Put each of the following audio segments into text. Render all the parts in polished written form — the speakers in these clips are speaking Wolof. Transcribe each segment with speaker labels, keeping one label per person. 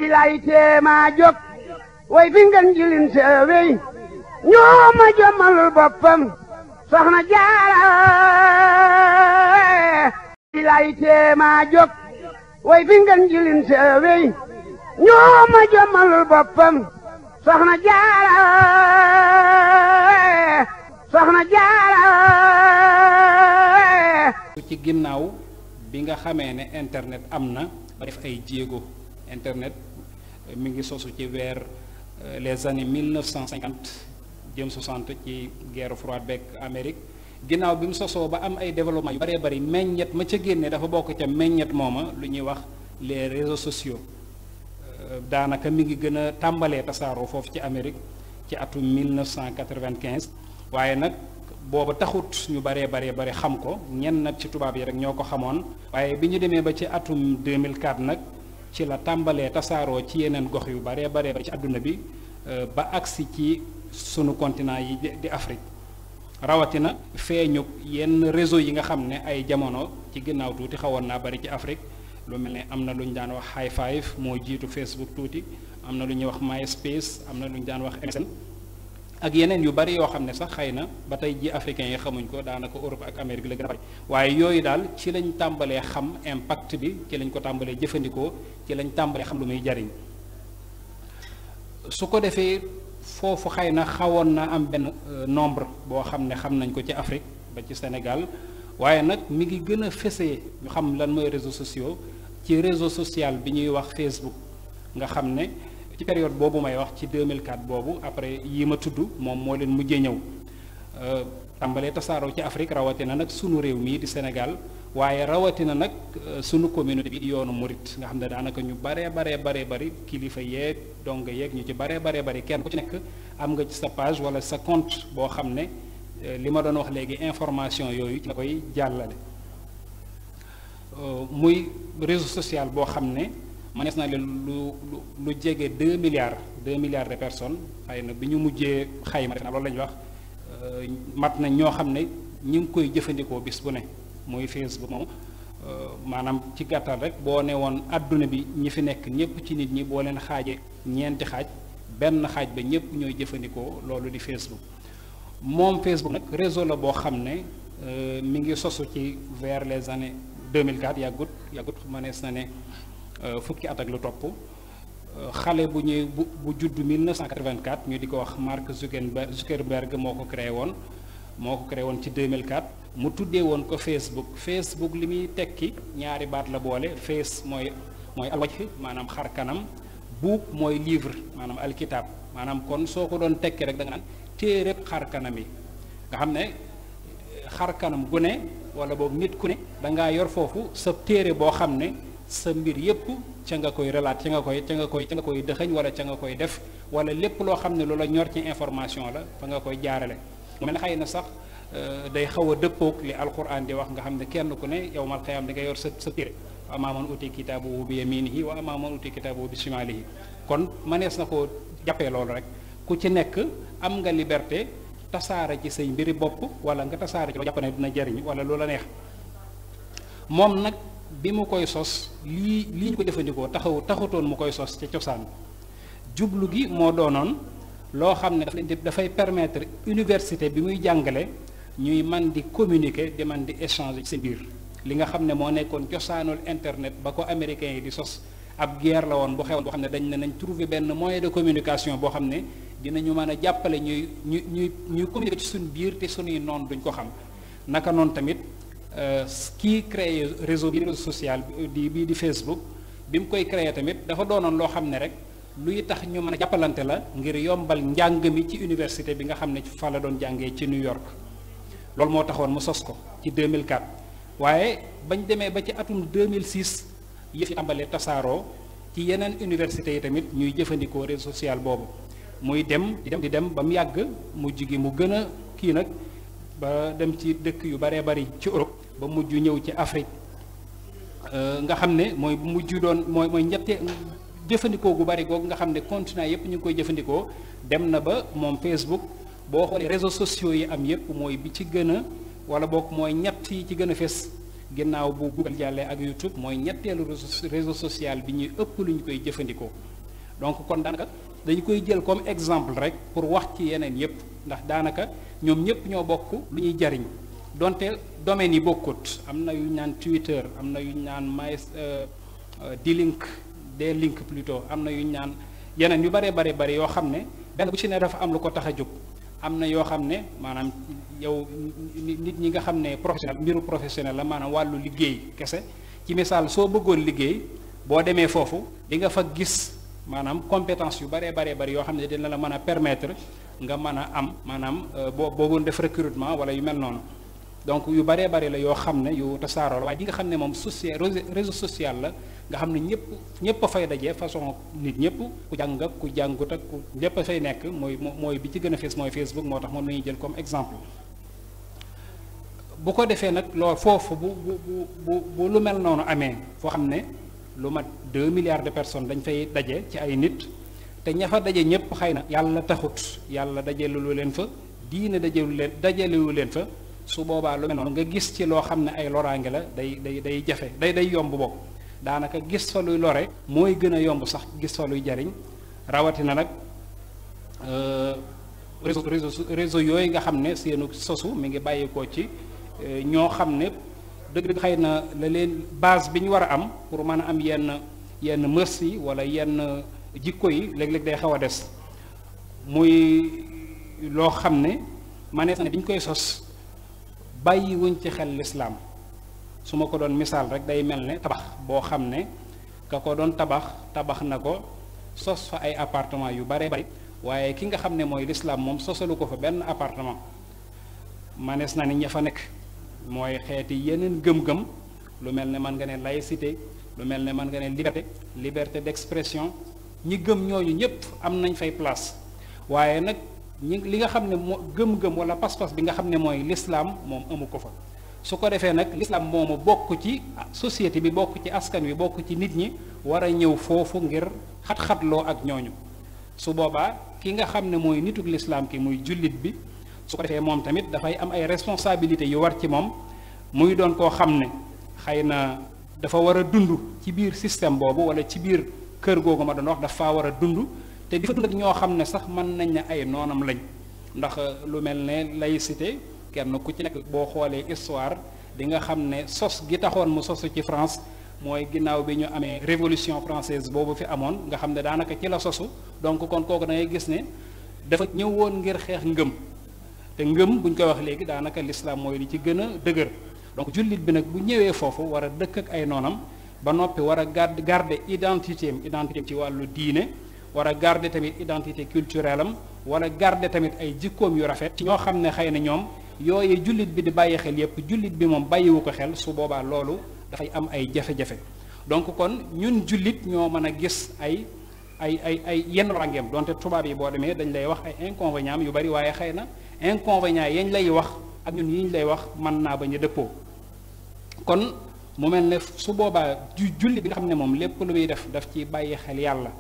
Speaker 1: lay teema jóg way fi ngeen jilin seewey ñoo ma jommalul boppam soxna Jaara lay teema jóg way fi ngeen jilin seewey ñoo ma jommalul boppam soxna Jaara
Speaker 2: ci ginnaaw bi nga xamee ne internet am na ba def ay jéego internet mi ngi sosu ci vers les années 1950 jëm 60 ci guerre froide beeg Amérique ginnaaw bi mu sosoo ba am ay développement yu bëree bëri meññet ma ca génne dafa bokk ca meññet mooma lu ñuy wax les réseaux sociaux daanaka mi ngi gën a tàmbalee tasaaroo foofu ci Amérique ci atum 1995 waaye nag booba taxut ñu baree bare xam ko ñenn nag ci tubaab yi rek ñoo ko xamoon waaye bi ñu demee ba ci atum 2004 nag ci la tàmbalee tasaaroo ci yeneen gox yu baree ci àdduna bi ba agsi ci sunu continent yi di Afrique rawatina feeñu yenn réseau yi nga xam ne ay jamono ci ginnaaw tuuti xawoon naa bari ci Afrique lu mel ne am na lu ñu daan wax High Five moo jiitu Facebook tuuti am na lu ñuy wax MySpace am na lu ñu daan wax MSN ak yeneen yu bari yoo xam ne sax xëy na ba tey ji africains yi xamuñ ko daanaka Europe ak Amérique la gën a bari waaye yooyu daal ci lañ tàmbalee xam impact bi ci lañ ko tàmbalee jëfandikoo ci lañ tàmbalee xam lu muy jariñ su ko defee foofu xëy na xawoon na am benn nombre boo xam ne xam nañ ko ci Afrique ba ci Sénégal waaye nag mi ngi gën a fesee ñu xam lan mooy réseaux sociaux ci réseau social bi ñuy wax Facebook nga xam ne ci période boobu may wax ci 2004 boobu après yi ma tudd moom moo leen mujjee ñëw tàmbalee tasaaroo ci Afrique rawatina nag sunu réew mii di Sénégal waaye rawatina nag sunu communauté bi di yoonu murit nga xam ne daanaka ñu baree bari kilifa yeeg donga yeeg ñu ci baree bari kenn ku ci nekk am nga ci sa page wala sa compte boo xam ne li ma doon wax léegi information yooyu ci la koy jàllale muy réseau social boo xam ne manees na leen lu jege 2 milliards de personnes xëy na bi ñu mujjee xayma def na loolu la ñuy wax mat na ñoo xam ne ñu ngi koy jëfandikoo bis bu ne muy Facebook moom maanaam ci gàttal rek boo ne woon adduna bi ñi fi nekk ñëpp ci nit ñi boo leen xaajee ñeenti xaaj benn xaaj ba ñëpp ñooy jëfandikoo loolu di Facebook moom Facebook nag réseau la boo xam ne mi ngi sosu ci vers les années 2004 yàggut mënees na ne fukki at ak lu topp xale bu judd 1984 ñu di ko wax Mark Zuckerberg moo ko créé woon ci 2004 mu tuddee woon ko Facebook li muy tekki ñaari baat la boole face mooy alwajh maanaam xar kanam buuk mooy livre maanaam alkitab maanaam kon soo ko doon tekki rek da nga naan téereb xar kanam yi nga xam ne xar kanam gu ne wala boog nit ku ne da ngaa yor foofu sa téere boo xam ne sa mbir yépp ca nga koy relaat ca nga koy dëxëñ wala ca nga koy def wala lépp loo xam ne loola ñor ci information la fa nga koy jaarale mu mel ne xëy na sax day xaw a dëppoog li alquran di wax nga xam ne kenn ku ne yawmal qiyaam di nga yor sa téere wa ammaa man uutiya kitaabahu bi yamiinihi wa ammaa man uutiya kitaabahu bi shimaalihi kon mënees na koo jàppee loolu rek ku ci nekk am nga liberté tasaare ci say mbiri bopp wala nga tasaare ci loo jàpp ne dina jariñ wala loola neex moom nag bi mu koy sos lii ñu ko jëfandikoo taxutoon mu koy sos ca cosaan jublu gi moo doonoon loo xam ne dafay permettre université bi muy jàngale ñuy man di communiquer di man di échanger ci seen biir li nga xam ne moo nekkoon cosaanul internet ba ko américains yi di sos ab guerre la woon bu xewoon boo xam ne dañ ne nañ trouver benn moyen de communication boo xam ne dinañu mën a jàppale ñuy communiquer ci suñ biir te suñuy noon duñ ko xam naka noonu tamit kii créé réseau social bii di Facebook bi mu koy créé tamit dafa doonoon loo xam ne rek luy tax ñu mën a jàppalante la ngir yombal njàng mi ci université bi nga xam ne fa la doon jàngee ci New York loolu moo taxoon mu sos ko ci 2004 waaye bañ demee ba ci atum 2006 yëf yi tàmbalee tasaaroo ci yeneen universités yi tamit ñuy jëfandikoo réseau social boobu muy dem di dem ba mu yàgg mujj gi mu gën a kii nag ba dem ci dëkk yu baree bari ci Europe ba mujj ñëw ci Afrique nga xam ne mooy mujj doon mooy ñette jëfandikoo gu bari googu nga xam ne continent yépp ñu ngi koy jëfandikoo dem na ba moom Facebook boo xoolee réseaux sociaux yi am yépp mooy bi ci gën a wala boog mooy ñett yi ci gën a fes ginnaaw bu Google jàllee ak YouTube mooy ñetteelu réseau social bi ñuy ëpp lu ñu koy jëfandikoo. donc kon daanaka dañu koy jël comme exemple rek pour wax ci yeneen yépp ndax daanaka ñoom ñépp ñoo bokk lu ñuy jariñ donte domaines yi bokkut. am na yu ñu naan Twitter, am na yu ñu naan D-Link plutôt, am na yu ñu naan yeneen yu bari yoo xam ne benn bu ci ne dafa am lu ko tax a jóg. am na yoo xam ne maanaam yow nit ñi nga xam ne mbiru professionnel la maanaam wàllu liggéey kese ci misaal soo bëggoon liggéey boo demee foofu di nga fa gis maanaam compétence yu bari yoo xam ne dina la mën a permettre nga mën a am maanaam boo bëggoon def recrutement wala yu mel noonu. donc yu bari la yoo xam ne yu tasaaroo la waaye di nga xam ne moom réseau social la nga xam ne ñëpp a fay daje façon nit ñëpp ku jàng ak ku jàngut ak ku ñëpp a fay nekk mooy bi ci gën a fees mooy Facebook moo tax moom la ñuy jël comme exemple. bu ko defee nag loolu foofu bu lu mel noonu amee foo xam ne lu mat 2 milliards de personnes dañ fay daje ci ay nit te ña fa daje ñëpp xëy na yàlla taxut yàlla dajalewu leen fa diine dajalewu leen fa. su boobaa lu mel noonu nga gis ci loo xam ne ay loraange la day jafe day yomb bokk daanaka gis fa luy lore mooy gën a yomb sax gis fa luy jariñ rawatina nag réseau yooyu nga xam ne seenu sosu mi ngi bàyyikoo ci ñoo xam ne dëgg xëy na la leen base bi ñu war a am pour mën a am yenn mërs yi wala yenn jikko yi léeg-léeg day xaw a des muy loo xam ne manees na bi ñu koy sos bàyyi wuñ ci xel lislaam su ma ko doon misaal rek day mel ne tabax boo xam ne ka ko doon tabax na ko sos fa ay appartement yu bari waaye ki nga xam ne mooy lislaam moom sosalu ko fa benn appartement manees na ni ña fa nekk mooy xeeti yeneen gëm-gëm lu mel ne man nga ne laïcité lu mel ne man nga ne liberté d'expression ñi gëm ñooñu ñëpp am nañ fay place waaye nag li nga xam ne moo gëm-gëm wala pas-pas bi nga xam ne mooy lislaam moom amu ko fa su ko defee nag lislaam moomu bokk ci société bi bokk ci askan wi bokk ci nit ñi war a ñëw foofu ngir xat-xatloo ak ñooñu su boobaa ki nga xam ne mooy nitug lislaam ki muy jullit bi su ko defee moom tamit dafay am ay responsabilités yu war ci moom muy doon koo xam ne xëy na dafa war a dund ci biir système boobu wala ci biir kër googu ma doon wax dafa war a dund te di fa dund ak ñoo xam ne sax mën nañ ne ay noonam lañ ndax lu mel ne laïcité kenn ku ci nekk boo xoolee histoire di nga xam ne sos gi taxoon mu sosu ci France mooy ginnaaw bi ñu amee révolution française boobu fi amoon nga xam ne daanaka ci la sosu donc kon kooku da ngay gis ne dafa ñëwoon ngir xeex ngëm te ngëm buñ ko wax léegi daanaka l'islam mooy li ci gën a dëgër donc jullit bi nag bu ñëwee foofu war a dëkk ak ay noonam ba noppi war a garder identité ci wàllu diine war a garder tamit identité culturelle am wala garder tamit ay jikkoom yu rafet ci ñoo xam ne xëy na ñoom yooyu jullit bi di bàyyi xel yépp jullit bi moom bàyyiwu ko xel su boobaa loolu dafay am ay jafe-jafe donc kon ñun jullit ñoo mën a gis ay yenn rangeem donte tubaab yi boo demee dañ lay wax ay inconvénients yu bari waaye xëy na inconvénients yañ lay wax ak ñun yi ñu lay wax mën naa bañ a dëppoo kon mu mel ne su boobaa jullit bi nga xam ne moom lépp lu muy daf ci bàyyi xel yàlla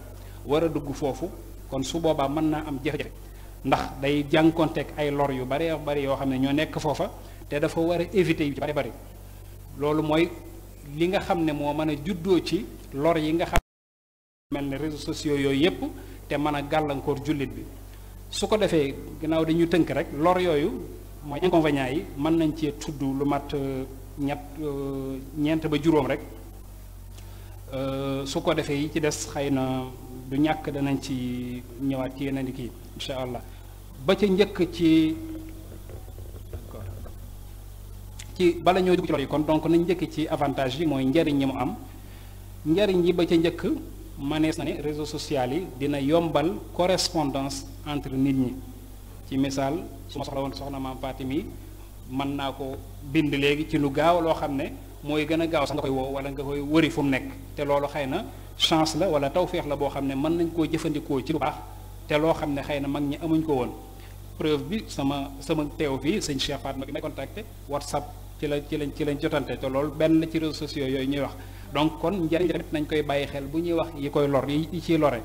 Speaker 2: war a dugg foofu kon su boobaa mën naa am jafe-jafe ndax day jànkonteeg ay lor yu bari yoo xam ne ñoo nekk foofa te dafa war a éviter yu bari loolu mooy li nga xam ne moo mën a juddoo ci lor yi nga xam mel ne réseaux sociaux yooyu yépp te mën a gàllankoor jullit bi su ko defee ginnaaw dañu tënk rek lor yooyu mooy inconvénients yi mën nañ cee tudd lu mat ñeent ba juróom rek su ko defee yi ci des xëy na du ñàkk danañ ci ñëwaat ci yeneen i kii incha allah ba ca njëkk ci bala ñoo dugg ci lor yi kon donc nañ njëkk ci avantage yi mooy njariñ yi mu am njariñ yi ba ca njëkk manees na ne réseaux sociaux yi dina yombal correspondance entre nit ñi ci misaal su ma soxla woon soxna maam Faatimi mën naa ko bind léegi ci lu gaaw loo xam ne mooy gën a gaaw sax nga koy woo wala nga koy wëri fu mu nekk te loolu xëy na chance la wala tawféex la boo xam ne mën nañ koo jëfandikoo ci lu baax te loo xam ne xëy na mag ñi amuñ ko woon preuve bi sama teew fii sëñ Cheikh Fatma bi may contacté WhatsApp ci lañ jotante te loolu benn la ci réseaux sociaux yooyu ñuy wax donc kon njariñ tamit nañ koy bàyyi xel bu ñuy wax yi koy lor yi ciy lore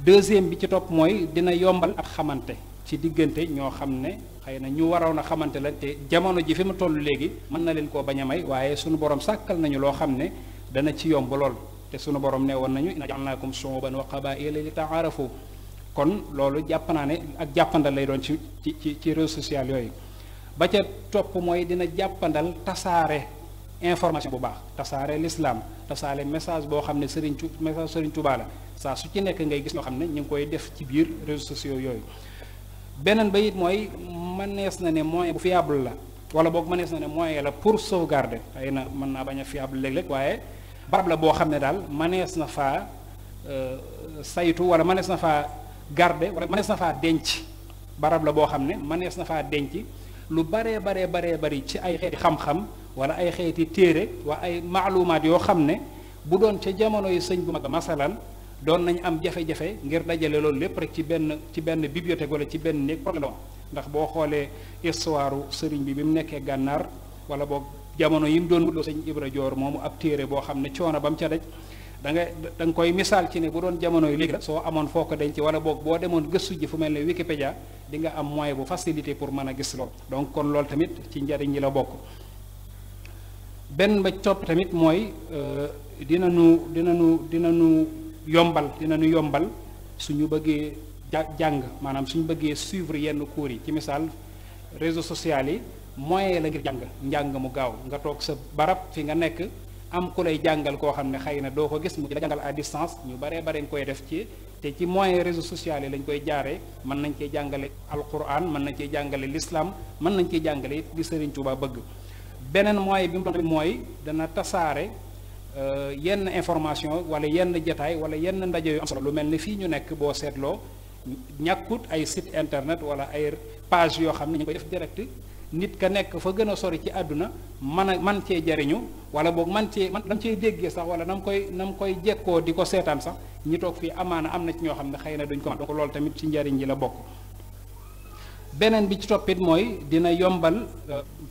Speaker 2: deuxième bi ci topp mooy dina yombal ak xamante ci diggante ñoo xam ne xëy na ñu waroon a xamante la te jamono ji fi mu toll léegi mën na leen koo bañ a may waaye sunu borom sàkkal nañu loo xam ne dana ci yomb lool te sunu borom ne woon nañu inna ja'alnaakum shu'uban wa qabaa'ila li ta'aarafu kon loolu jàpp naa ne ak jàppandal lay doon ci réseaux sociaux yooyu ba ca topp mooy dina jàppandal tasaare information bu baax tasaare l'islam tasaare message boo xam ne message Serigne Touba la saa su ci nekk ngay gis ñoo xam ne ñu ngi koy def ci biir réseaux sociaux yooyu beneen ba it mooy mënees na ne moyen bu fiable la wala boog mënees na ne moyen la pour sauvegarder xëy na mën naa bañ a fiable léeg-léeg waaye barab la boo xam ne daal mënees na faa saytu wala mënees na faa garder wala mënees na faa denc barab la boo xam ne mënees na faa denc lu baree bari ci ay xeeti xam-xam wala ay xeeti téere waa ay maalumaat yoo xam ne bu doon ca jamono yi sëñ bu mag masalan doon nañ am jafe-jafe ngir dajale loolu lépp rek ci benn bibliothèque wala ci benn néeg problème ndax boo xoolee histoire sëriñ bi mu nekkee gànnaar wala boog jamono yi mu doon wutloo sëñ Ibra Joor moomu ab téere boo xam ne coono ba mu ca daj da nga koy misaal ci ne bu doon jamono yi léegi la soo amoon foo ko denc wala boog boo demoon gëstu ji fu mel ne Wikipédia di nga am moyen bu facilité pour mën a gis loolu donc kon loolu tamit ci njariñ yi la bokk benn ba topp tamit mooy dinañu yombal suñu bëggee jàng maanaam suñu bëggee suivre yenn cours yi ci misaal réseaux sociaux yi moyen la ngir njàng mu gaaw nga toog sa barab fi nga nekk am ku lay jàngal koo xam ne xëy na doo ko gis mu di la jàngal à distance ñu baree bare nga koy def ci te ci moyen réseaux sociaux yi lañ koy jaaree mën nañ cee jàngale alquran mën nañ cee jàngale l'islam mën nañ cee jàngale it li Serigne Touba bëgg beneen moyen bi mu doon mooy dana tasaare yenn information wala yenn jataay wala yenn ndaje yu am solo lu mel ni fii ñu nekk boo seetloo ñàkkut ay site internet wala ay page yoo xam ne ñu koy def direct nit ka nekk fa gën a sori ci àdduna man cee jariñu wala boog man cee déggee sax wala nam koy jekkoo di ko seetaan sax ñi toog fii amaana am na ci ñoo xam ne xëy na duñ ko man donc loolu tamit ci njariñ yi la bokk beneen bi ci toppit mooy dina yombal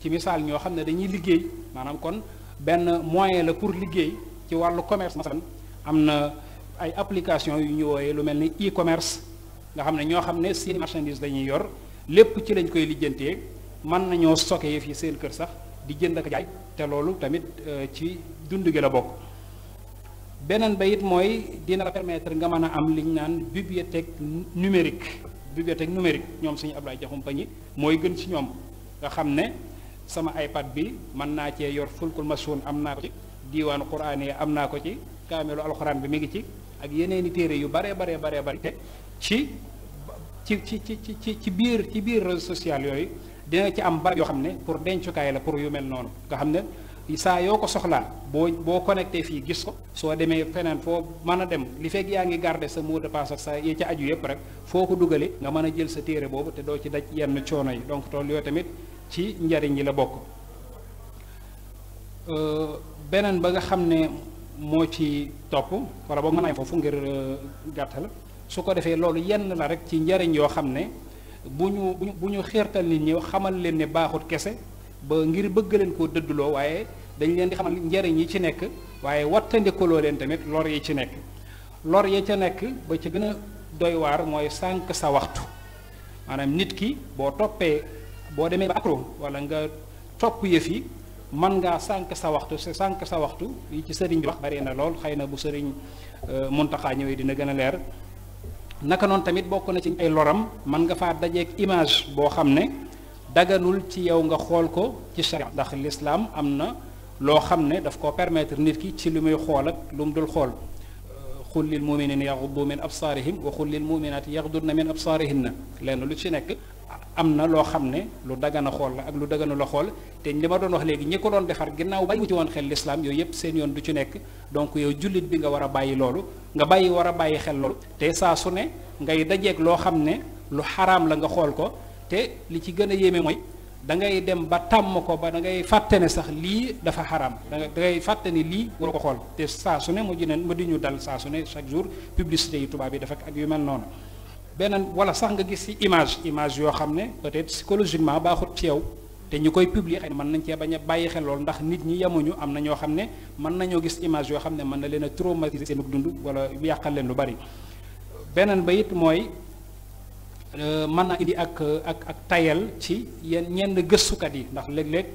Speaker 2: ci misaal ñoo xam ne dañuy liggéey maanaam kon benn moyen la pour liggéey ci wàllu commerce masalan am na ay application yu ñu wooyee lu mel ni e-commerce nga xam ne ñoo xam ne seen marchandise dañuy yor lépp ci lañ koy lijjantee mën nañoo stocké yëf yi seen kër sax di jënd ak jaay te loolu tamit ci dund gi la bokk beneen ba it mooy dina la permettre nga mën a am li ñu naan bibliothèque numérique ñoom suñu Abdoulaye Diakhoum Pagny mooy gën ci ñoom nga xam ne sama iPad bi mën naa cee yor fulkul masuun am naa ko ci diiwaanu quraan yi am naa ko ci kaamelu alxuraan bi mi ngi ci ak yeneeni téere yu baree te ci biir réseaux sociaux yooyu dina ci am barab yoo xam ne pour dencukaay la pour yu mel noonu nga xam ne saa yoo ko soxlaa boo connecté fii gis ko soo demee feneen foo mën a dem li fekk yaa ngi garder sa mot de passe ak sa yi ca aju yépp rek foo ko dugalee nga mën a jël sa téere boobu te doo ci daj yenn coono yi donc tool yooyu tamit ci njariñ yi la bokk beneen ba nga xam ne moo ci topp wala boog mën a foofu ngir gàttal su ko defee loolu yenn la rek ci njariñ yoo xam ne bu ñu xiirtal nit ñi xamal leen ne baaxut kese ba ngir bëgg leen koo dëdduloo waaye dañ leen di xamal njariñ yi ci nekk waaye wattandikuloo leen tamit lor yi ci nekk lor yi ca nekk ba ci gën a doy waar mooy sànq sa waxtu maanaam nit ki boo demee ba accro wala nga topp yëf yi mën ngaa sànq sa waxtu yi ci sëriñ bi wax bari na lool xëy na bu sëriñ Muntaxa ñëwee dina gën a leer naka noonu tamit bokk na ci ay loram mën nga faa dajeeg image boo xam ne daganul ci yow nga xool ko ci sharia ndax l'islam am na loo xam ne daf ko permettre nit ki ci li muy xool ak lu mu dul xool xul lil muminina yaxuddu min absaarihim wa xul lil muminaati yaxdudna min absaarihinna lenn lu ci nekk am na loo xam ne lu dagana xool la ak lu daganu la xool te li ma doon wax léegi ñi ko doon defar ginnaaw bàyyi ci woon xel l'islam yooyu yëpp seen yoon du ci nekk donc yow jullit bi nga war a bàyyi loolu war a bàyyi xel loolu te saa su ne ngay dajeeg loo xam ne lu xaraam la nga xool ko te li ci gën a yéeme mooy da ngay dem ba tàmm ko ba da ngay fàtte ne sax lii dafa xaraam da ngay fàtte ni lii war ko xool te saa su ne mu di ñu dal saa su ne chaque jour publicité yi tubaab yi dafa ak yu mel noonu beneen wala sax nga gis ci image yoo xam ne peut-être psychologiquement baaxut ci yow te ñu koy publier xëy na mën nañ cee bañ a bàyyi xel lool ndax nit ñi yemuñu am na ñoo xam ne mën nañoo gis image yoo xam ne mën na leen a traumatiser seen dund wala yàqal leen lu bari beneen ba it mooy mën naa indi ak tayal ci ñenn gëstukat yi ndax léeg-léeg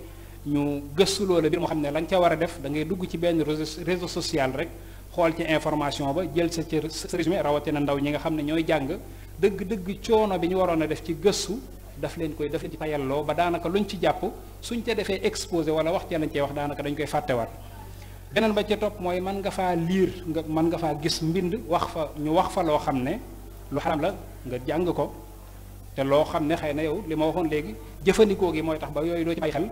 Speaker 2: ñu gëstu loola biir moo xam ne la nga ca war a def da ngay dugg ci benn réseau social rek xool ci information ba jël sa résumé rawatina ndaw ñi nga xam ne ñooy jàng dëgg-dëgg coono bi ñu waroon a def ci gëstu daf leen ci tayalloo ba daanaka luñ ci jàpp suñ ca defee exposé wala wax ca lañ cee wax daanaka dañ koy fàttewaat. beneen ba ca topp mooy mën nga faa mën nga faa gis mbind ñu wax fa loo xam ne lu xaram la nga jàng ko te loo xam ne xëy na yow li ma waxoon léegi jëfandikoo gi mooy tax ba yooyu doo ci bàyyi xel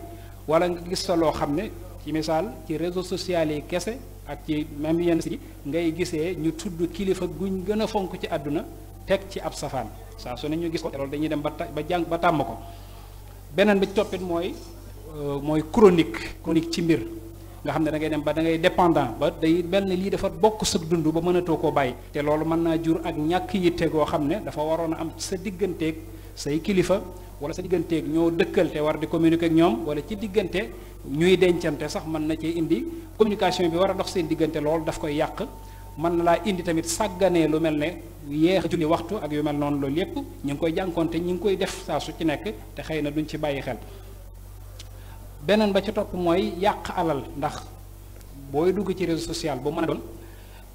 Speaker 2: wala nga gis sa loo xam ne ci misaal ci réseaux sociaux yi kese ak ci même yenn si ngay gisee ñu tudd kilifa guñ gën a fonk ci àdduna teg ci ab safaan saa su ne ñu gis ko te loolu dañuy dem ba tàmm ko. beneen bi ci toppit mooy chronique ci mbir nga xam ne da ngay dem ba da ngay dépendant ba day mel ni lii dafa bokk sa dund ba mënatoo koo bàyyi te loolu mën naa jur ak ñàkk yitte goo xam ne dafa waroon a am sa digganteeg say kilifa wala sa digganteeg ñoo dëkkal te war di communiquer ak ñoom wala ci diggante ñuy dencante sax mën na cee indi communication bi war a dox seen diggante loolu daf koy yàq mën na laa indi tamit sàgganee lu mel ne yéex a julli waxtu ak yu mel noonu loolu yépp ñu ngi koy jànkoonte ñu ngi koy def saa su ci nekk te xëy na duñ ci bàyyi xel. beneen ba ci topp mooy yàq alal ndax booy dugg ci réseau social bu mën a doon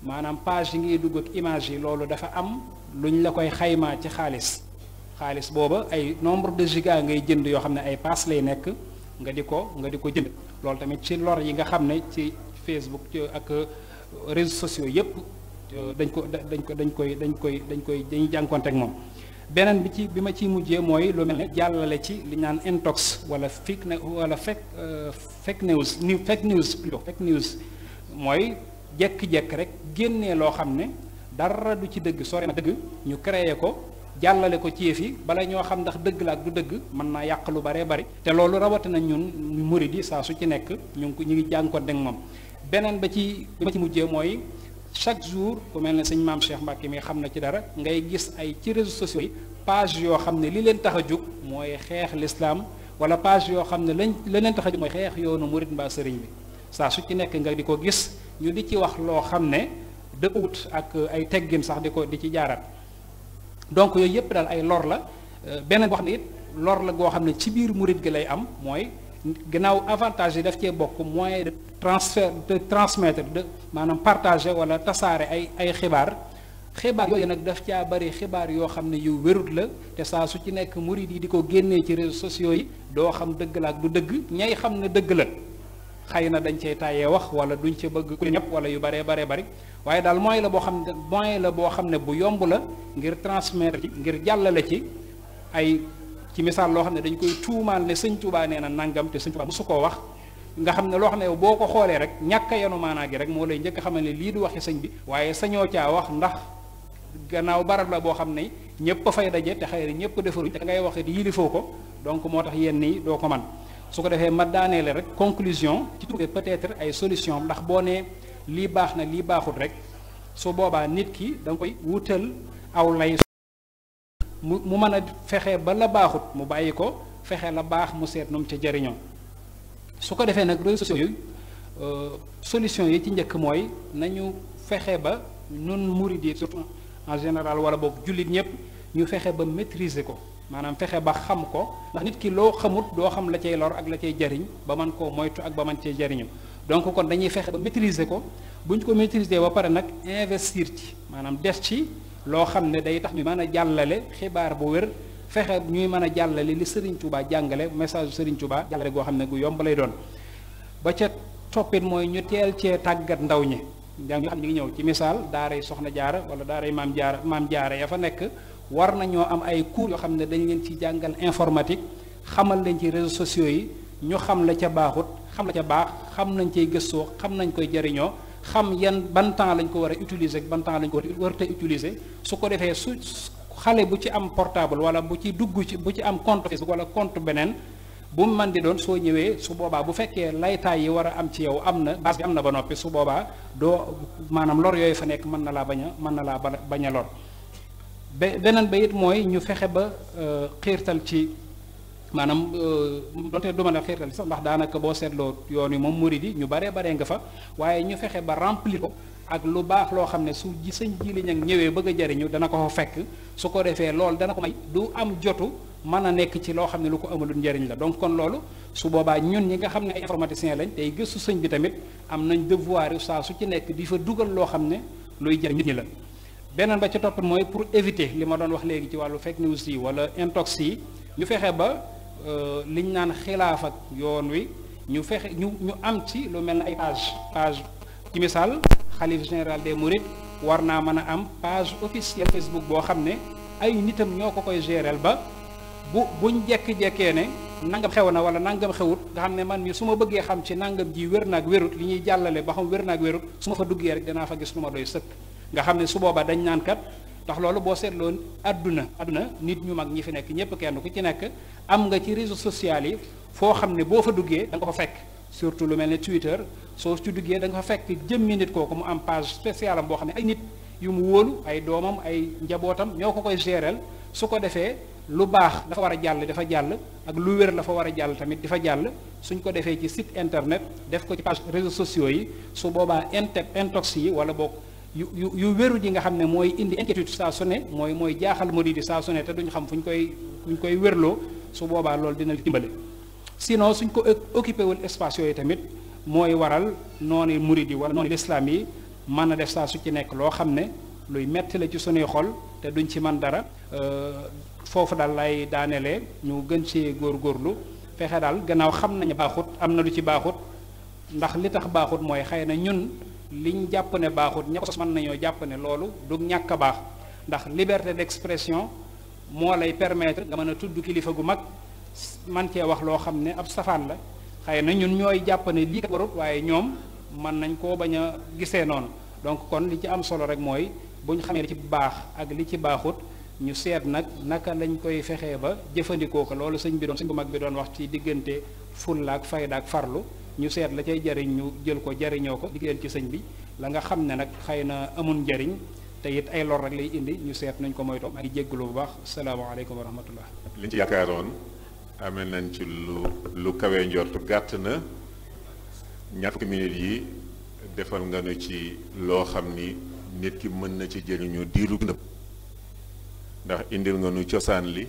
Speaker 2: maanaam page yi ngay dugg ak image yi loolu dafa am luñ la koy xaymaa ci xaalis booba ay nombre de giga ngay jënd yoo xam ne ay pass lay nekk nga di ko jënd loolu tamit ci lor yi nga xam ne ci Facebook ak réseaux sociaux yépp dañuy jànkonte ak moom. beneen bi ma ciy mujjee mooy lu mel ne jàllale ci li naan intox wala fake news mooy jekk-jekk rek génnee loo xam ne dara du ci dëgg sore na dëgg ñu créé ko jàllale ko ci yëf yi bala ñoo xam ndax dëgg la ak du dëgg mën naa yàq lu baree bari te loolu rawatina ñun murid yi saa su ci nekk ñu ngi jànkoonte ak moom. beneen bi ma ci mujjee mooy chaque jour ku mel ne sëñ maam Cheikh Mbacke mi xam na ci dara ngay gis ay ci réseaux sociaux yi page yoo xam ne li leen tax a jóg mooy xeex l'islam wala page yoo xam ne la leen tax a jóg mooy xeex yoonu murid mbaa sëriñ bi saa su ci nekk nga di ko gis ñu di ci wax loo xam ne dëpput ak ay teggin sax di ci jaaraat donc yooyu yépp daal ay lor la. beneen boo xam ne it lor la goo xam ne ci biir murid gi lay am mooy gannaaw avantage yi daf cee bokk moyen de transmettre maanaam partager wala tasaare ay xibaar yooyu nag daf caa bari xibaar yoo xam ne yu wérut la te saa su ci nekk murid yi di ko génnee ci réseaux sociaux yi doo xam dëgg la ak du dëgg ñay xam ne dëgg la xëy na dañ cay tàyyee wax wala duñ ca bëgg ku ñëpp wala yu baree bari waaye daal moyen la boo xam ne bu yomb la ngir transmettre ci ngir jàllale ci ay ci misaal loo xam ne dañ koy tuumaal ne sëñ Touba nee na nangam te sëñ Touba mosu koo wax nga xam ne loo xam ne boo ko xoolee rek ñàkk a yanu maanaa gi rek moo lay njëkk xamal ne lii du waxi sëñ bi waaye sañoo caa wax ndax gannaaw barab la boo xam ne ñëpp a fay daje te xëy na ñëpp defaruñ te ngay wax it yilifoo ko donc moo tax yenn yi doo ko man su ko defee ma daaneele rek conclusion ci trouver peut-être ay solution ndax boo nee lii baax na lii baaxut rek su boobaa nit ki da nga koy wutal aw lay mu mën a fexe ba la baaxut mu bàyyi ko fexe la baax mu seet nu mu ca jëriñoo su ko defee nag réseaux sociaux yooyu solution yi ci njëkk mooy nañu fexe ba nun murid yi surtout en général wala boog jullit ñëpp ñu fexe ba maîtriser ko maanaam fexe ba xam ko ndax nit ki loo xamut doo xam la cay lor ak la cay jariñ ba man koo moytu ak ba man cay jariñu donc kon dañuy fexe ba maîtriser ko bu ñu ko maîtriser ba pare nag investir ci maanaam des ci loo xam ne day tax ñu mën a jàllale xibaar bu wér fexe ñuy mën a jàllale li Serigne Touba jàngale message Serigne Touba jàllale goo xam ne gu yomb lay doon ba ca toppit mooy ñu teel cee tàggat ndaw ñi ñu xam ñu ngi ñëw ci misaal daaray Soxna Jaara wala daaray maam jaara ya fa nekk war nañoo am ay cours yoo xam ne dañ leen ci jàngal informatique xamal leen ci réseaux sociaux yi ñu xam la ca baaxut xam la ca baax xam nañ cay gëstoo xam nañ koy jariñoo xam yan ban temps lañ ko war a utiliser ban temps lañ ko war a utiliser su ko defee su xale bu ci am portable wala bu ci dugg ci bu ci am compte Facebook wala compte beneen bu mu mën di doon soo ñëwee su boobaa bu fekkee laytaay yi war a am ci yow am na base bi am na ba noppi su boobaa doo maanaam lor yooyu fa nekk mën na laa bañ a lor beneen ba it mooy ñu fexe ba xiirtal ci maanaam doonte du ma a xiirtal sax ndax daanaka boo seetloo yoon yi moom murid yi ñu baree nga fa waaye ñu fexe ba remplir ko ak lu baax loo xam ne su ji sëñ Jili Ñang ñëwee bëgg a jariñu dana ko fa fekk su ko defee loolu dana ko may du am jotu mën a nekk ci loo xam ne lu ko amalul njariñ la. donc kon loolu su boobaa ñun ñi nga xam ne ay informaticiens lañ tey gëstu sëñ bi tamit am nañ devoir yu saa su ci nekk di fa dugal loo xam ne luy jariñ nit ñi la. beneen ba ci topp mooy pour éviter li ma doon wax léegi ci wàllu fake news yi wala intox yi ñu fexe ba liñ naan xilaaf ak yoon wi ñu fexe ñu am ci lu mel ne ay page ci misaal xalif général des mourides war naa mën a am page officielle Facebook boo xam ne ay nitam ñoo ko koy géréel ba buñ jekki-jekkee ne nangam xew na wala nangam xewut nga xam ne man mi su ma bëggee xam ci nangam ji wér naag wérut li ñuy jàllale ba xam wér naag wérut su ma fa duggee rek danaa fa gis lu ma doy sëkk nga xam ne su boobaa dañ naan kat ndax loolu boo seetloon àdduna nit ñu mag ñi fi nekk ñëpp kenn ku ci nekk am nga ci réseaux sociaux yi foo xam ne boo fa duggee da nga ko fa fekk surtout lu mel ne Twitter soo ci duggee da nga fa fekk jëmmi nit kooku mu am page spéciale am boo xam ne ay nit yu mu wóolu ay doomam ay njabootam ñoo ko koy géréel su ko defee lu baax dafa war a jàll dafa jàll ak lu wér dafa war a jàll tamit dafa jàll suñ ko defee ci site internet def ko ci page réseaux sociaux yi su boobaa intox yi wala boog yu wéru ji nga xam ne mooy indi inquiétude saa su ne mooy jaaxal murid yi saa su ne te duñ xam fu ñu koy wérloo su boobaa loolu dina dimbale. sinon suñ ko occupé wul espace yooyu tamit mooy waral noonu murid yi wala noonu l'islam yi mën a def saa su ci nekk loo xam ne luy metti la ci sunuy xol te duñ ci man dara. foofu daal lay daanelee ñu gën ci góorgóorlu fexe daal gannaaw xam nañu baaxut am na lu ci baaxut ndax li tax baaxut mooy xëy na ñun liñ jàpp ne baaxut ña ko sos mën nañoo jàpp ne loolu du ñàkk a baax ndax liberté d'expression moo lay permettre nga mën a tudd kilifa gu mag man cee wax loo xam ne ab safaan la xëy na ñun ñooy jàpp ne lii kat warut waaye ñoom mën nañ koo bañ a gisee noonu donc kon li ci am solo rek mooy bu ñu xamee li ci baax ak li ci baaxut ñu seet nag naka lañ koy fexee ba jëfandikoo ko loolu sëñ bu mag bi doon wax ci diggante fulla ak fayda ak farlu ñu seet la cay jariñ ñu jël ko jariñoo ko diggante ci sëñ bi la nga xam ne nag xëy na amul njariñ te it ay lor rek lay indi ñu seet nañ ko moytoo maa ngi jégglu bu baax salaamaaleykum wa rahmatullah
Speaker 3: liñ ci yaakaaroon amee nañ ci lu kawee njortu gàtt na ñaar fukki minutes yi defal nga nu ci loo xam ni nit ki mën na ci jëriñu diiru ndëpp ndax indil nga nu cosaan li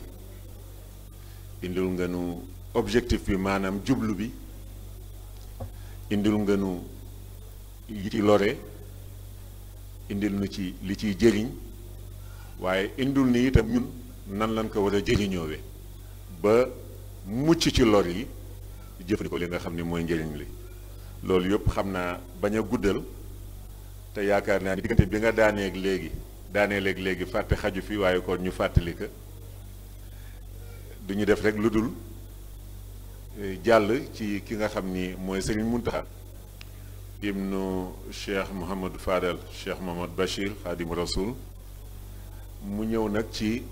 Speaker 3: indil nga nu objectif bi maanaam jublu bi indil nga nu yi ci lore indil nu ci li ciy jëriñ waaye indil ni itam ñun nan lañ ko war a jëriñoowe ba mucc ci lor yi jëfandikoo li nga xam ni mooy njëriñ li loolu yëpp xam naa bañ a guddal te yaakaar naa ni diggante bi nga daanee léegi fàtte xaju fi waaye kon ñu fàttali que du ñu def rek lu dul jàll ci ki nga xam ni mooy Serigne Mountakha ibnu Cheikh Mouhamadou Fadal Cheikh Mohamad Bachir Khadim Rasoul mu ñëw nag ci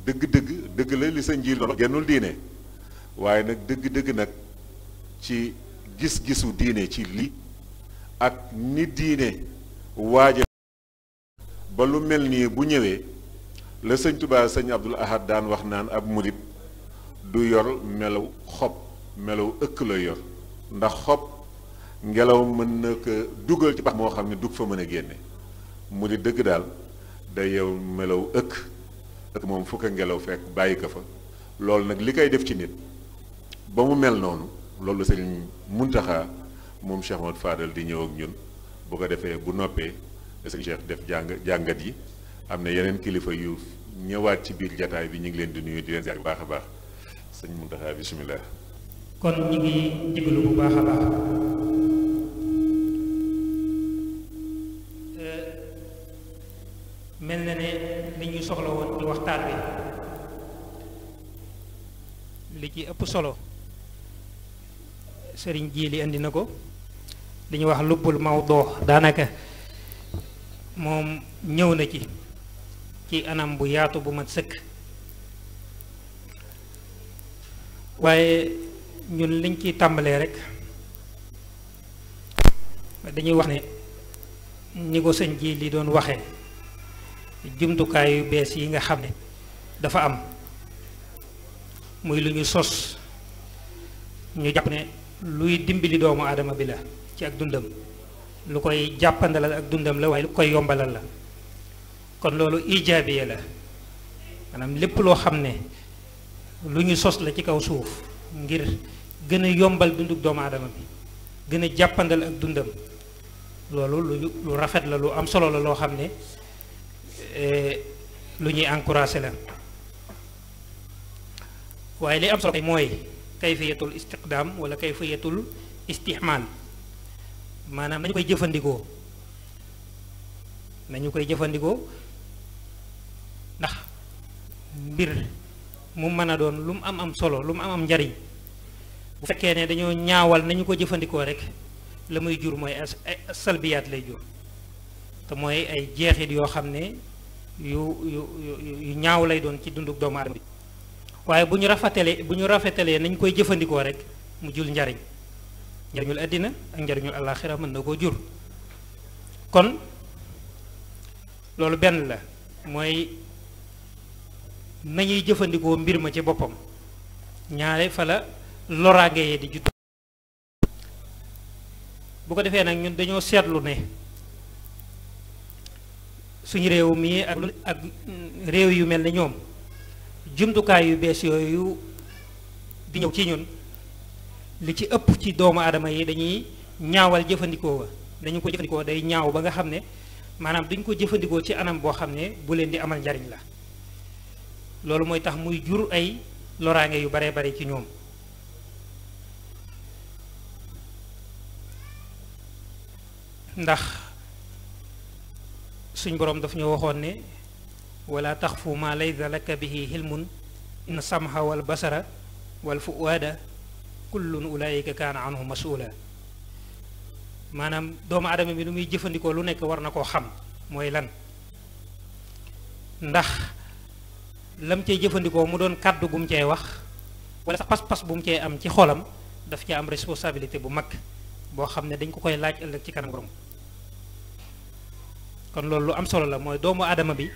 Speaker 3: dëgg la li sa njiir doon gennul diine waaye nag dëgg nag ci gis-gisu diine ci li ak ni diine waaje ba lu mel nii bu ñëwee la sëñ Tuubaa sëñ Abdul Ahad daan wax naan ab murit du yor melaw xob melaw ëkk la yor ndax xob ngelaw mën na ko dugal ci pax moo xam ne dug fa mën a génne murit dëgg daal day yow melaw ëkk moom fu ko ngelaw fekk bàyyi ko fa loolu nag li koy def ci nit ba mu mel noonu loolu sëriñ Muntaxa moom Cheikh Mouhamadou Fadal di ñëw ak ñun bu ko defee bu noppee sëriñ Cheikh def jàngat yi am na yeneen kilifa yu ñëwaat ci biir jataay bi ñu ngi leen di nuyu di leen ziar bu baax a baax sëñ Muntaxa bisimilah.
Speaker 4: kon ñu ngi jégalu bu baax a baax mel na ne li ñu soxla woon ci waxtaan wi li ci ëpp solo sëriñ Jili indi na ko li ñuy wax lubbul mawdoo daanaka moom ñëw na ci anam bu yaatu bu mat sëkk waaye ñun liñ ciy tàmbalee rek dañuy wax ne ñi ko sëñ Jili doon waxee jumtukaay yu bees yi nga xam ne dafa am muy lu ñu sos ñu jàpp ne luy dimbali doomu aadama bi la ci ak dundam lu koy jàppandalal ak dundam la waaye lu koy yombalal la kon loolu ijaabiya la maanaam lépp loo xam ne lu ñu sos la ci kaw suuf ngir gën a yombal dunduk doomu aadama bi gën a jàppandal ak dundam loolu lu rafet la lu am solo la loo xam ne lu ñuy encouragé la waaye li am solo mooy kayfiyatul istiqdaam wala kayfiyatul istihmaal maanaam nañu koy jëfandikoo ndax mbir mu mën a doon lu mu am solo lu mu am njariñ bu fekkee ne dañoo ñaawal nañu ko jëfandikoo rek la muy jur mooy salbiyaat lay jur te mooy ay jeexit yoo xam ne yu ñaaw lay doon ci dunduk doomu aadama bi waaye bu ñu rafetalee nañ koy jëfandikoo rek mu jul njariñul àddina ak njariñul àllaaxira mën na koo jur kon loolu benn la mooy nañuy jëfandikoo mbir ma ci boppam ñaare fa la loraange yee di judd bu ko defee nag ñun dañoo seetlu ne suñu réew mii ak réew yu mel ne ñoom jumtukaay yu bees yooyu di ñëw ci ñun li ci ëpp ci doomu aadama yi dañuy ñaawal jëfandikoo ba dañu ko jëfandikoo day ñaaw ba nga xam ne maanaam duñ ko jëfandikoo ci anam boo xam ne bu leen di amal njariñ la loolu mooy tax muy jur ay loraange yu baree bari ci ñoom ndax suñ boroom daf ñu waxoon ne wala taxfu ma laysa laka bihi hilmun inna samha wal basara wal fuada kullun ulaika kaana anhu masula maanaam doomu aadama bi lu muy jëfandikoo lu nekk war na koo xam mooy lan ndax lam cay jëfandikoo mu doon kàddu gu mu cay wax wala sax pas-pas bu mu cay am ci xolam daf ci am responsabilité bu mag boo xam ne dañ ko koy laaj ëllëg ci kanam borom kon loolu lu am solo la mooy doomu aadama bi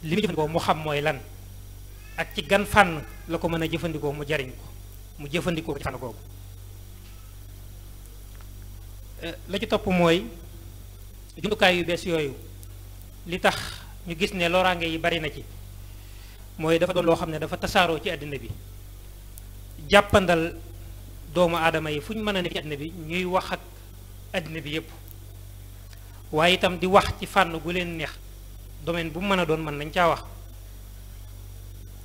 Speaker 4: li muy jëfandikoo mu xam mooy lan ak ci gan fànn la ko mën a jëfandikoo mu jariñ ko mu jëfandikoo ko ci fànn googu la ci topp mooy jumtukaay yu bees yooyu li tax ñu gis ne loraange yi bari na ci mooy dafa doon loo xam ne dafa tasaaroo ci àddina bi jàppandal doomu aadama yi fu ñu mën a nekk ci àddina bi ñuy wax ak àddina bi yépp waaye itam di wax ci fànn gu leen neex domaine bu mu mën a doon mën nañ caa wax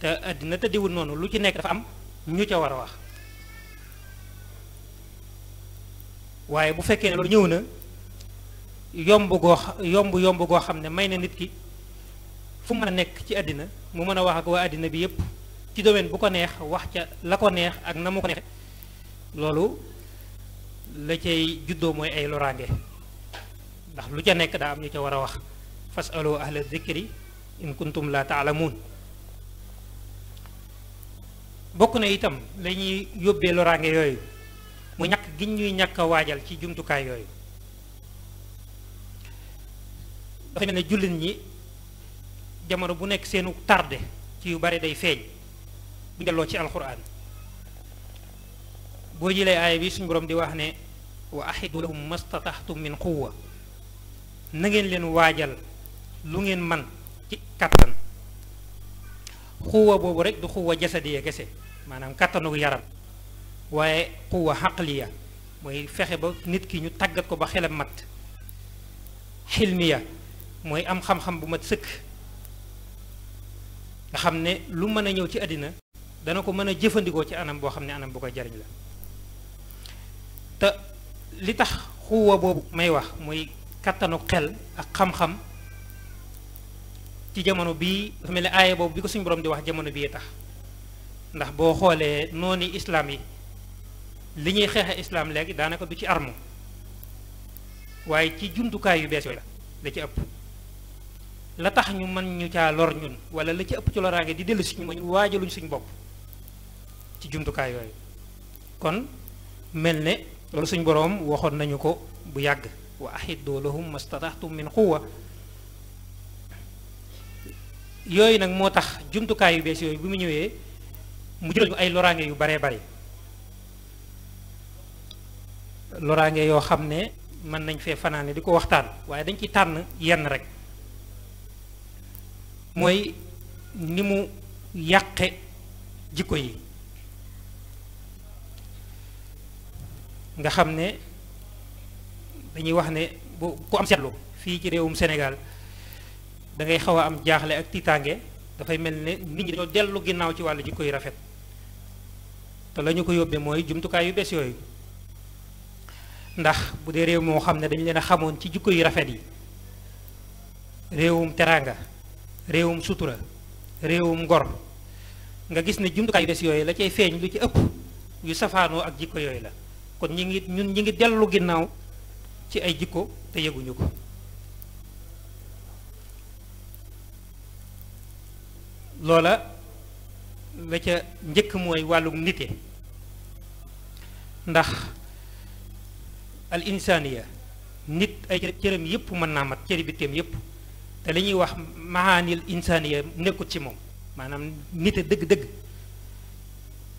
Speaker 4: te àddina tëddiwul noonu lu ci nekk dafa am ñu ca war a wax waaye bu fekkee ne loolu ñëw na yomb goo xam ne may na nit ki fu mu mën a nekk ci àddina mu mën a wax ak waa àddina bi yépp ci domaine bu ko neex wax ca la ko neex ak na mu ko neexe loolu la cay juddoo mooy ay loraange ndax lu ca nekk daa am ñu ca war a wax fasalu ahla dhikri in kuntum la taalamuun bokk na itam la ñuy yóbbee loraange yooyu mu ñàkk gi ñuy ñàkk a waajal ci jumtukaay yooyu dafa mel ne jullit ñi jamono bu nekk seenu tardé ci yu bari day feeñ bu delloo ci alquran boo jëlee aaya bi suñu borom di wax ne wa ahidu lahum mastataxtum min quwwa na ngeen leen waajal lu ngeen man ci kattan xuwa boobu rek du xuwa jasadiya kese maanaam kattanu yaram waaye xuwa xaqliya mooy fexe ba nit ki ñu tàggat ko ba xelam mat xilmiya mooy am xam-xam bu mat sëkk nga xam ne lu mën a ñëw ci àddina dana ko mën a jëfandikoo ci anam boo xam ne anam bu koy jariñ la te li tax xuwa boobu may wax muy kattanu xel ak xam-xam ci jamono bii dafa mel ne aaya boobu bi ko suñu borom di wax jamono bii tax ndax boo xoolee nooni islaam yi li ñuy xeexe islaam léegi daanaka du ci arme waaye ci jumtukaay yu bees yooyu la ci ëpp la tax ñu mën ñu caa lor ñun wala la ci ëpp ci loraange di dellu si ñu ñu waajaluñ suñu bopp ci jumtukaay yooyu kon mel ne loolu suñu boroom waxoon nañu ko bu yàgg wa ahiddu lahum mastataxtum min quwwa yooyu nag moo tax jumtukaay yu bees yooyu bi mu ñëwee mu jël ñu ay loraange yu baree bari loraange yoo xam ne mën nañ fee fanaane di ko waxtaan waaye dañ ci tànn yenn rek mooy ni mu yàqe jikko yi nga xam ne dañuy wax ne bu ku am seetlu fii ci réewum Sénégal da ngay xaw a am jaaxle ak tiitaange dafay mel ne nit ñi dañoo dellu ginnaaw ci wàllu jikko yu rafet te la ñu ko yóbbee mooy jumtukaay yu bees yooyu ndax bu dee réew moo xam ne dañu leen a xamoon ci jikko yu rafet yi réewum teraanga réewum sutura réewum ngor nga gis ne jumtukaay yu bees yooyu la cay feeñ lu ci ëpp yu safaanoo ak jikko yooyu la kon ñi ngi dellu ginnaaw ci ay jikko te yëguñu ko loola la ca njëkk mooy wàllu nite ndax al insaniya nit ay cëram yépp mën naa mat cëri bitteem yépp te li ñuy wax mahaanil insaniya nekkut ci moom maanaam nite dëgg-dëgg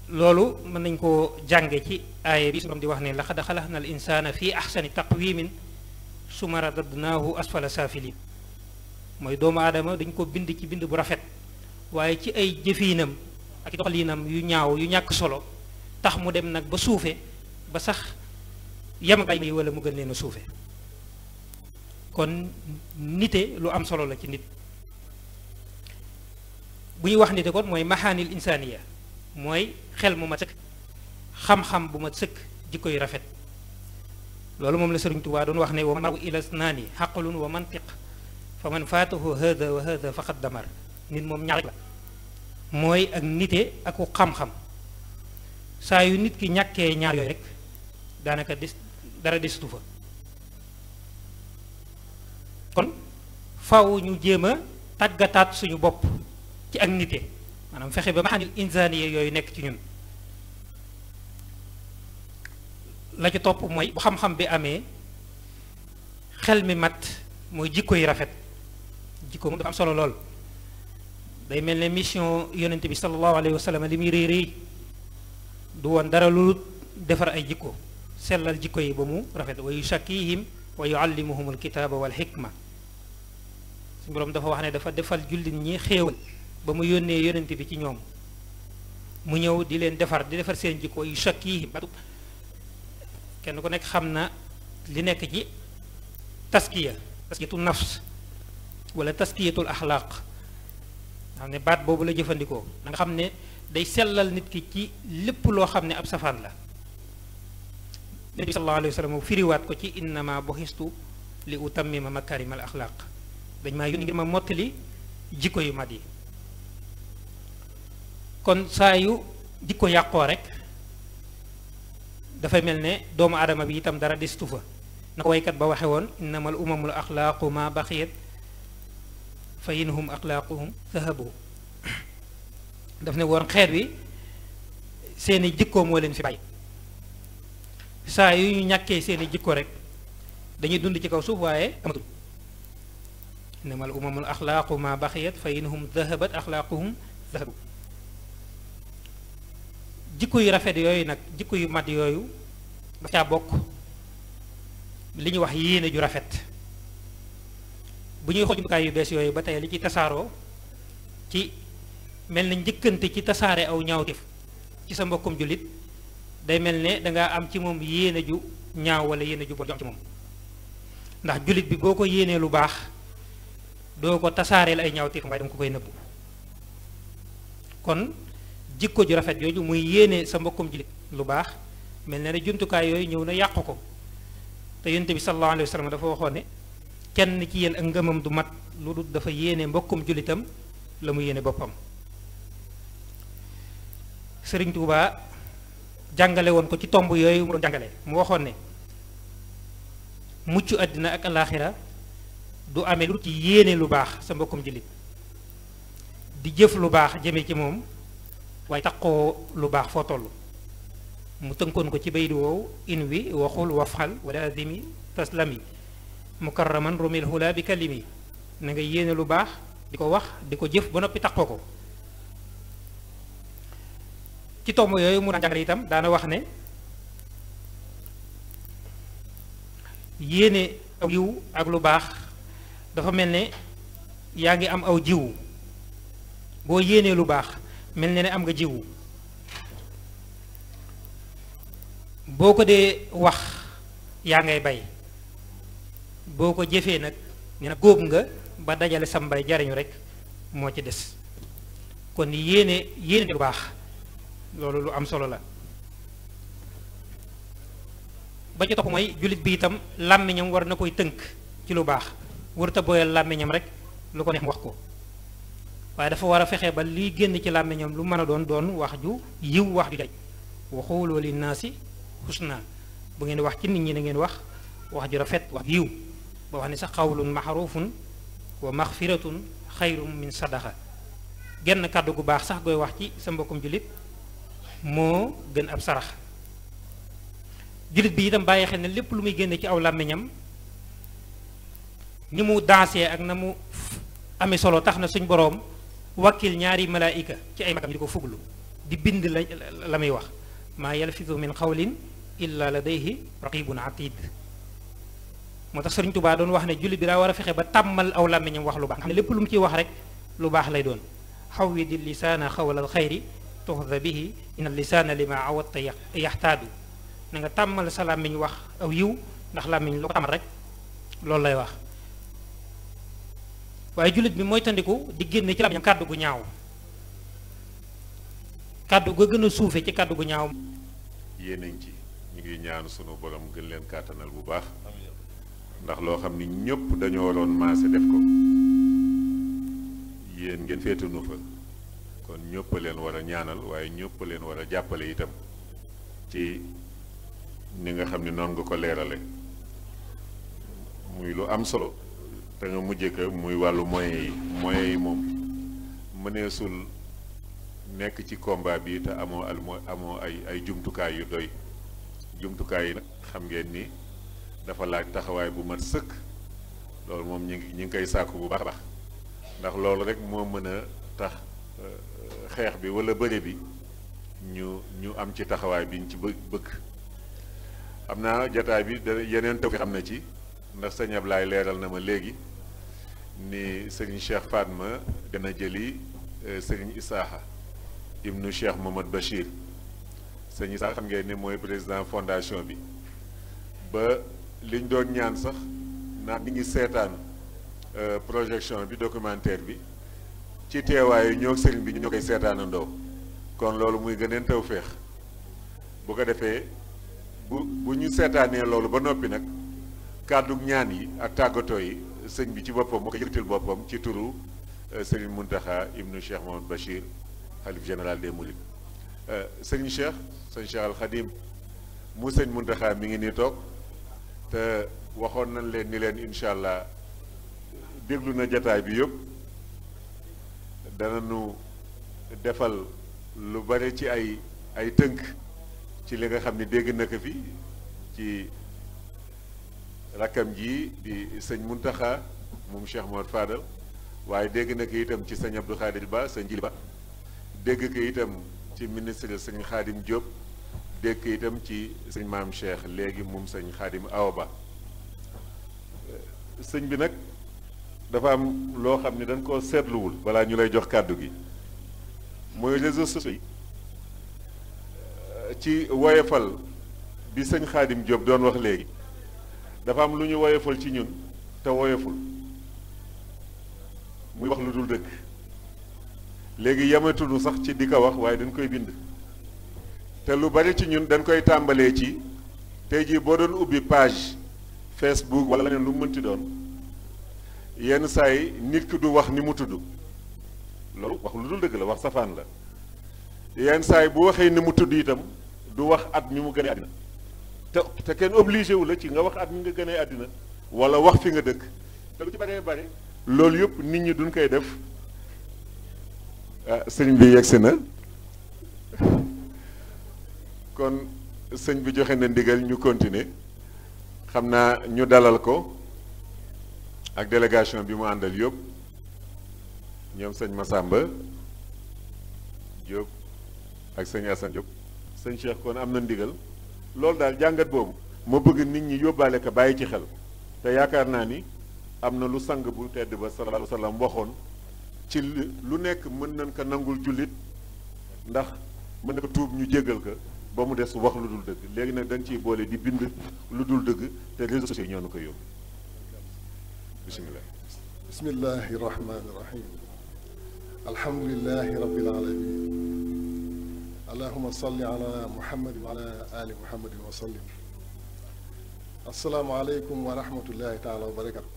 Speaker 4: loolu mën nañ koo jànge ci aaya bi su di wax ne laqad xalaqna al insana fi ahsani taqwimin summa radadnaahu asfala saafilin mooy doomu aadama dañ ko bind ci bind bu rafet waaye ci ay jëfiinam ak doxaliinam yu ñaaw yu ñàkk solo tax mu dem nag ba suufe ba sax yem ak yi wala mu gën leen a suufe kon nite lu am solo la ci nit bu ñuy wax nite kon mooy maxaanil insaniya mooy xel mu ma sëkk xam-xam bu ma sëkk jikko yu rafet loolu moom la Sëriñ Tuubaa doon wax ne wa maru ila snaani xaqlun wa mantiq fa man faatahu hada wa hada faqad damar nit moom ñaar la mooy ak nite ak ku xam-xam saa yu nit ki ñàkkee ñaar yooyu rek daanaka dara desutu fa kon faw ñu jéem a tàggataat suñu bopp ci ak nite maanaam fexe ba maxanil insaniya yooyu nekk ci ñun la ci topp mooy bu xam-xam bi amee xel mi mat mooy jikko yi rafet jikko moom dafa am solo lool day mel ne mission yonente bi sallallahu alayhi wa sallam li muy rëy rëy du woon dara lu defar ay jikko sellal jikko yi ba mu rafet wa yusakkihim wa yuallimuhum alkitaba wal hikma suñu boroom dafa wax ne dafa defal jullit ñi xéewal ba mu yónnee yonente bi ci ñoom mu ñëw di leen defar di defar seen jikko wa yusakkihim kenn ku nekk xam na li nekk ci taskiyatu nafs wala taskiyatul axlaaq xam ne baat boobu la jëfandikoo da nga xam ne day sellal nit ki ci lépp loo xam ne ab safaan la nabi bi sallallahu alayhi wa sallam firiwaat ko ci innama buxistu li utammima makarimal axlaaq dañ maa yónni ngir ma mottali jikko yu mat yi kon saa yu jikko yàqoo rek dafay mel ne doomu aadama bi itam dara destu fa na ko waykat ba waxe woon innamal umamul axlaaqu ma baxiyat fa inhum axlaaquhum zahabu daf ne woon xeet wi seeni jikko moo leen fi bàyyi saa yu ñu ñàkkee seeni jikko rek dañuy dund ci kaw suuf waaye amatul innamal umamul axlaaqu ma baxiyat fa inhum zahabat axlaaquhum zahabu jikko yu rafet yooyu nag jikko yu mat yooyu dafa caa bokk li ñuy wax yéene ju rafet bu ñuy xool jumtukaay yu bees yooyu ba tey li ci tasaaroo ci mel na njëkkante ci tasaare aw ñaawteef ci sa mbokkum jullit day mel ne dangaa am ci moom yéene ju ñaaw wala yéene ju bon ci moom ndax jullit bi boo ko yéenee lu baax doo ko tasaareel ay ñaawteef waaye danga ko koy nëbbu kon jikko ju rafet yooyu muy yéene sa mbokkum jullit lu baax mel na ne jumtukaay yooyu ñëw na yàqu ko te yonent bi sallallahu alayhi wa sallam dafa waxoon ne kenn ci yéen ak ngëmam du mat lu dul dafa yéene mbokkum jullitam la mu yéene boppam Sëriñ Tuubaa jàngale woon ko ci tomb yooyu mu doon jàngale mu waxoon ne mucc àddina ak alaaxira du amee lu ci yéene lu baax sa mbokkum jullit di jëf lu baax jëme ci moom waaye taqoo lu baax foo toll mu tënkoon ko ci baydi woowu in wi waxul wafxal wala azimi taslami mukarraman rumil hula bi kalimi na nga yéene lu baax di ko wax di ko jëf ba noppi taqoo ko ci tomb yooyu mu daan jàngale itam daana wax ne yéene aw yiw ak lu baax dafa mel ne yaa ngi am aw jiwu boo yéenee lu baax mel ne am nga jiwu boo ko dee wax yaa ngay bay boo ko jëfee nag nee na góob nga ba dajale sa mbay jariñu rek moo ci des kon yéene lu baax loolu lu am solo la. ba ci topp mooy jullit bi itam làmmiñam war na koy tënk ci lu baax warut a boyal làmmiñam rek lu ko neex wax ko waaye dafa war a fexe ba liy génn ci làmmiñam lu mën a doon wax ju yiw wax ju jariñ wa xuulu linnaasi husna bu ngeen wax ci nit ñi na ngeen wax ju rafet wax yiw ba wax ne sax xawlun maxruufun wa maxfiratun xayrun min sadaqa genn kàddu gu baax sax gooy wax ci sa mbokkum jullit moo gën ab sarax jullit bi itam bàyyi xel ne lépp lu muy génne ci aw làmmiñam ni mu dansé ak na mu amee solo tax na suñ boroom wakkil ñaari malaayika ci ay magam di ko fuglu di bind la muy wax maa yalfidu min xawlin illa ladayhi raqibun atid moo tax Sëriñ Tuubaa doon wax ne jullit bi daa war a fexe ba tàmmal aw làmmiñam wax lu baax xam ne lépp lu mu ciy wax rek lu baax lay doon xawwidi lisaana xawlal xayri tuxda bihi inna lisaana lima awatta yaxtaadu na nga tàmmal sa làmmiñ wax aw yiw ndax làmmiñ lu ko tàmmal rek loolu lay wax waaye jullit bi mooy tandiku di génne ci làmmiñam kàddu gu ñaaw kàddu ga gën a suufe ci kàddu gu ñaaw
Speaker 3: yéenañ ci ñu ngi ñaan sunu borom gën leen kàttanal bu baax ndax loo xam ni ñëpp dañoo waroon maase def ko yéen ngeen féetanu fa kon ñëpp leen war a ñaanal waaye ñëpp leen war a jàppale itam ci ni nga xam ni noonu nga ko leerale muy lu am solo te nga mujje ko muy wàllu moyens yi moom mëneesul nekk ci combat bi te amoo ay jumtukaay yu doy jumtukaay yi nag xam ngeen ni dafa laaj taxawaay bu mat sëkk loolu moom ñi ngi koy sàkku bu baax a baax ndax loolu rek moo mën a tax xeex bi wala bëre bi ñu am ci taxawaay bi ñu ci bëgg xam naa jataay bi yeneen taw fi xam na ci ndax sëñ Ablaye leeral na ma léegi ni sëriñ Cheikh Fatma dana jëli sëriñ Isaaxa ibnu Cheikh Mohamad Bachir sëñ Isaaxa xam ngeen ni mooy président fondation bi ba liñ doon ñaan sax naa mi ngi seetaan projection bi documentaire bi ci teewaayu ñoo sëriñ bi ñu koy seetaanandoo kon loolu muy gëneen taw féex bu ko defee bu ñu seetaanee loolu ba noppi nag kàddu ñaan yi ak tàggatoo yi sëñ bi ci boppam moo ko yëkkatil boppam ci turu sëriñ Muntaxa ibnu Cheikh Mohamad Bachir xalif général des Mourides sëñ Cheikh Al Khadim mu sëñ Muntaxa mi ngi nii toog te waxoon nañ leen ni leen incha allah déglu na jataay bi yëpp danañu defal lu bare ci ay tënk ci li nga xam ni dégg na ko fi ci rakkam ji di sëñ Muntaxa moom Cheikh Mouhamed Fadal waaye dégg na ko itam ci sëñ Abdou Khadir Ba sëñ Jili Ba dégg ko itam ci ministre sëñ Khadim Diop dégg ko itam ci sëñ Maam Cheikh léegi moom sëñ Khadim Awa Ba sëñ bi nag dafa am loo xam ni dañ koo seetluwul balaa ñu lay jox kàddu gi mooy réseaux sociaux yi ci woyefal bi sëñ Khadim Diop doon wax léegi dafa am lu ñu woyefal ci ñun te woyeful muy wax lu dul dëgg léegi yematunu sax ci di ko wax waaye dañ koy bind te lu bari ci ñun dañ koy tàmbalee ci tey jii boo doon ubbi page Facebook wala leneen lu mu mënti doon yenn saa yi nit ki du wax ni mu tudd loolu wax lu dul dëgg la wax safaan la yenn saa yi bu waxee ni mu tudd itam du wax at mi mu gënee àddina te kenn obligé wu la ci nga wax at mi nga gënee àddina wala wax fi nga dëkk te lu ci baree bare loolu yëpp nit ñi duñ koy def sëñ bi yegsi na kon sëñ bi joxe na ndigal ñu continuer xam naa ñu dalal ko ak délégation bi mu àndal yëpp ñoom sëñ Massamba Diop ak sëñ Assane Diop sëñ Cheikh kon am na ndigal loolu daal jàngat boobu ma bëgg nit ñi yóbbaale ko bàyyi ci xel te yaakaar naa ni am na lu sang bu tedd ba sallallahu alayhi wa sallam waxoon ci lu nekk mën nañ ko nangul jullit ndax mën na ko tuub ñu jéggal ko ba mu des wax lu dul dëgg léegi nag dañ ciy boole di bind lu dul dëgg te réseaux sociaux ñoo na ko yóbbu bismillah
Speaker 5: bismillahi rahmani rahim alhamdulilahi rabbil alamin allahuma salli ala muhammadin wa ala ali muhammadin wa sallim asalaamaaleykum wa rahmatullahi taala wa barakatu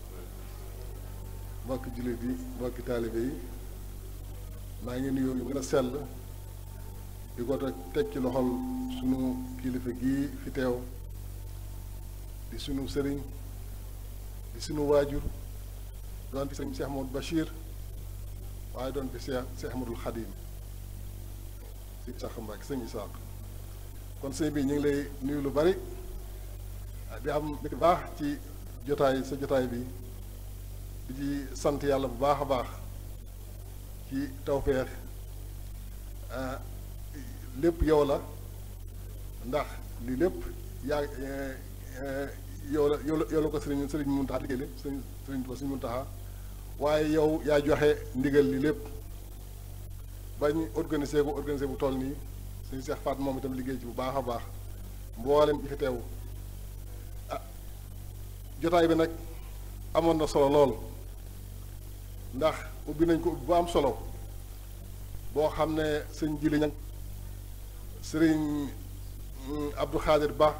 Speaker 5: mbokki jullit yi mbokki taalibe yi maa ngi nuyoo yu gën a sell di ko teg ci loxol sunu kilifa gii fi teew di sunu sëriñ di sunu waajur doon fi sëriñ Cheikh Ahmadou Bachir waaye doon fi Cheikh Ahmadul Xadim si sax Mbàkke sëñ Isaaq kon sëñ bi ñu ngi lay nuyu lu bari di am mbégte baax ci sa jotaay bi di ci sant yàlla bu baax a baax ci tawfeex lépp yow la ndax lii lépp yow la ko sëriñ Muntaxa liggéey sëriñ Muntaxa waaye yow yaa joxe ndigal li lépp bañ organisé bu toll nii sëriñ Seex Faat moom itam liggéey ci bu baax a baax mboolem bi fi teew jotaay bi nag amoon na solo lool ndax ubbi nañ ko ubbi bu am solo boo xam ne sëñ Jili Ñang sëriñ Abdou Khadir Ba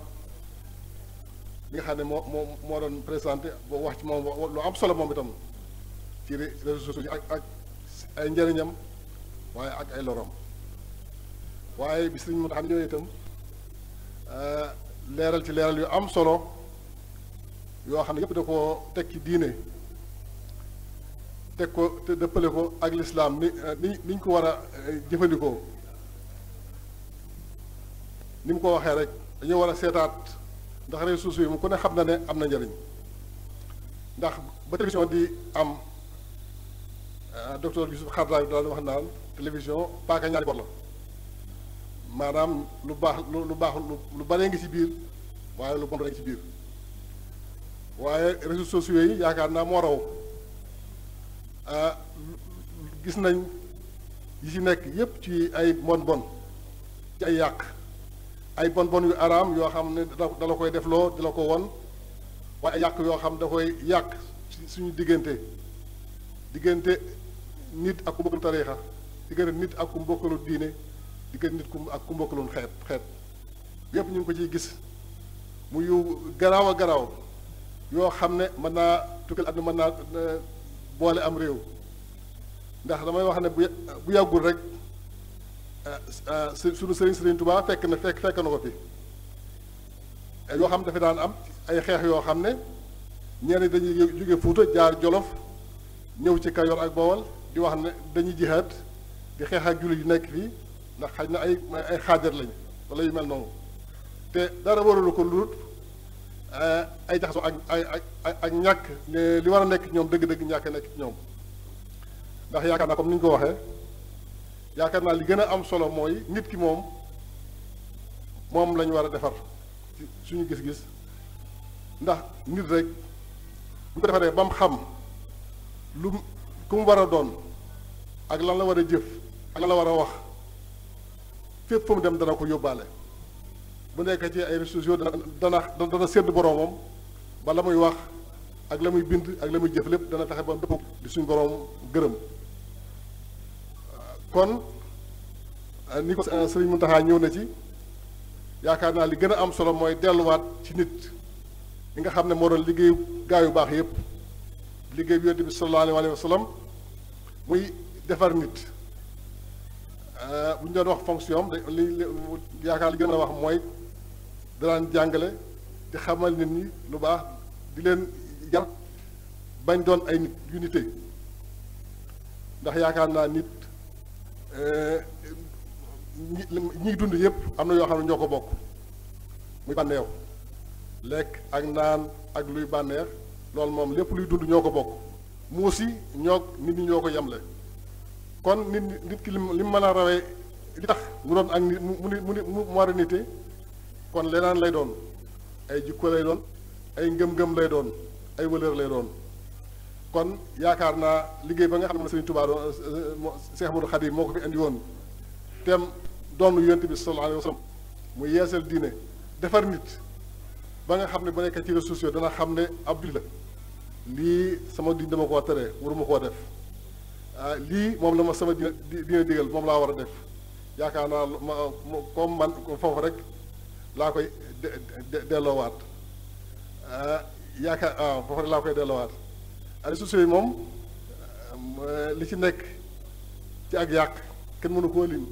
Speaker 5: bi nga xam ne moo doon présenté boo wax ci moom lu am solo moom itam ci réseaux sociaux yi ak ay njëriñam waaye ak ay lorom waaye bi sëriñ Muntaxa ñëwee itam leeral yu am solo yoo xam ne yëpp da koo teg ci diine teg ko te dëppale ko ak lislaam niñ ko war a jëfandikoo ni mu ko waxee rek dañoo war a seetaat ndax réseaux sociaux yi mu ku ne xam na ne am na njëriñ ndax ba télévision di am docteur Youssouf Xardaay daal wax naan télévision paaka ñaari bor la maanaam lu baax lu baree ngi ci biir waaye lu bon rek ci biir waaye réseaux sociaux yi yaakaar naa moo raw gis nañ yi ci nekk yépp ci ay bon ci ay yàq ay bon yu araam yoo xam ne da la koy defloo di la ko won waaye ay yàq yoo xam da koy yàq suñu diggante nit ak ku mbokkalu tariixa diggante nit ak ku mbokkalu diine diggante nit ak ku mbokkalu xeet yépp ñu ngi ko ciy gis mu yu garaaw a garaaw yoo xam ne mën naa tukkal àdduna mën naa boole am réew ndax damay wax ne bu yàggul rek suñu sëriñ Tuubaa fekk na ko fi yoo xam dafa daan am ay xeex yoo xam ne ñenn dañuy jóge Fuuta jaar Jolof ñëw ci Kajoor ak Bawol di wax ne dañuy jihaad di xeex ak jullit yu nekk fii ndax xaj na ay xaajar lañ wala yu mel noonu te dara waralu ko lu ay jaxasoo ak ñàkk li war a nekk ñoom dëgg-dëgg ñàkk nekk ñoom ndax yaakaar naa comme ni ñu ko waxee yaakaar naa li gën a am solo mooy nit ki moom lañu war a defar ci suñu gis-gis ndax nit rek bu ko defaree ba mu xam lu ku mu war a doon ak lan la war a jëf ak lan la war a wax fépp fu mu dem dana ko yóbbaale bu nekk ci ay réseaux sociaux dana sédd boroomam ba la muy wax ak la muy bind ak la muy jëf lépp dana fexe ba dëpp di suñu boroom gërëm kon ni ko Sëriñ Muntaxa ñëw na ci yaakaar naa li gën a am solo mooy delluwaat ci nit li nga xam ne moo doon liggéeyu gaa yu baax yépp liggéey bi Yonent bi sallallahu alayhi wa sallam muy defar nit bu ñu doon wax fonction li yaakaar li gën a wax mooy daan jàngale di xamal nit ñi lu baax di leen yar bañ doon ay nit yu nite ndax yaakaar naa nit ñiy dund yépp am na yoo xam ne ñoo ko bokk muy bànneew lekk ak naan ak luy bànneex loolu moom lépp luy dund ñoo ko bokk muus yi nit ñi ñoo ko yemle kon nit ki li mu mën a rawee li tax mu doon ak nit mu war a nite kon leneen lay doon ay jikko lay doon ay ngëm-ngëm lay doon ay valeur lay doon kon yaakaar naa liggéey ba nga xam ne Sëriñ Tuubaa doon Cheikh Ahmadou Khadim moo ko fi indi woon tem doon Yonent bi sallallahu alayhi wa sallam mu yeesal diine defar nit ba nga xam ne bu nekkee ci réseaux sociaux dana xam ne ab jullit la lii sama diine dama koo tere waruma koo def lii moom la ma sama diine digal moom laa war a def yaakaar naa ma comme man foofu rek laa koy delloowaat foofu rek laa koy delloowaat réseaux sociaux yi moom li ci nekk ci ak yàq kenn mënu koo lim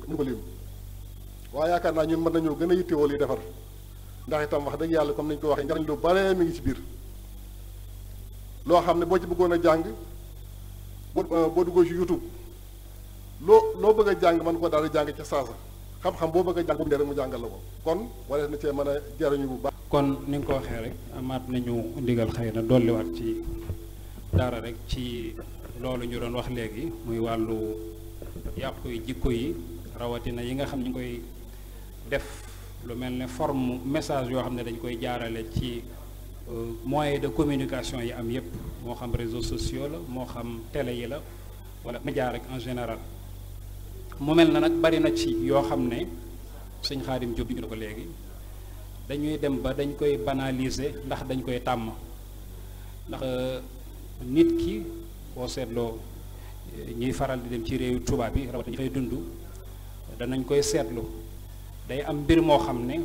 Speaker 5: waaye yaakaar naa ñun mën nañoo gën a yittewoo liy defar ndax itam wax dëgg yàlla comme nañu ko waxee njariñ lu bare mi ngi ci biir loo xam ne boo ci bëggoon a jàng boo duggoo ci YouTube loo bëgg a jàng mën ko daal di jàng ca saasa xam-xam boo bëgg a jàng boobu rek mu jàngal la ko kon warees na cee mën a jariñu bu baax.
Speaker 2: kon ni nga ko waxee rek amaat nañu ndigal xëy na dolliwaat ci dara rek ci loolu ñu doon wax léegi muy wàllu yàqu yi jikko yi rawatina yi nga xam ñu koy def lu mel ne forme message yoo xam ne dañ koy jaarale ci moyens de communication yi am yépp moo xam réseaux sociaux la moo xam télé yi la wala média rek en général mu mel na nag bari na ci yoo xam ne sëñ Xaadim Jóob ñu ko léegi dañuy dem ba dañ koy banaliser ndax dañ koy tàmm ndax nit ki boo seetloo ñuy faral di dem ci réew tubaab yi rawatina ñu fay dund danañ koy seetlu day am mbir moo xam ne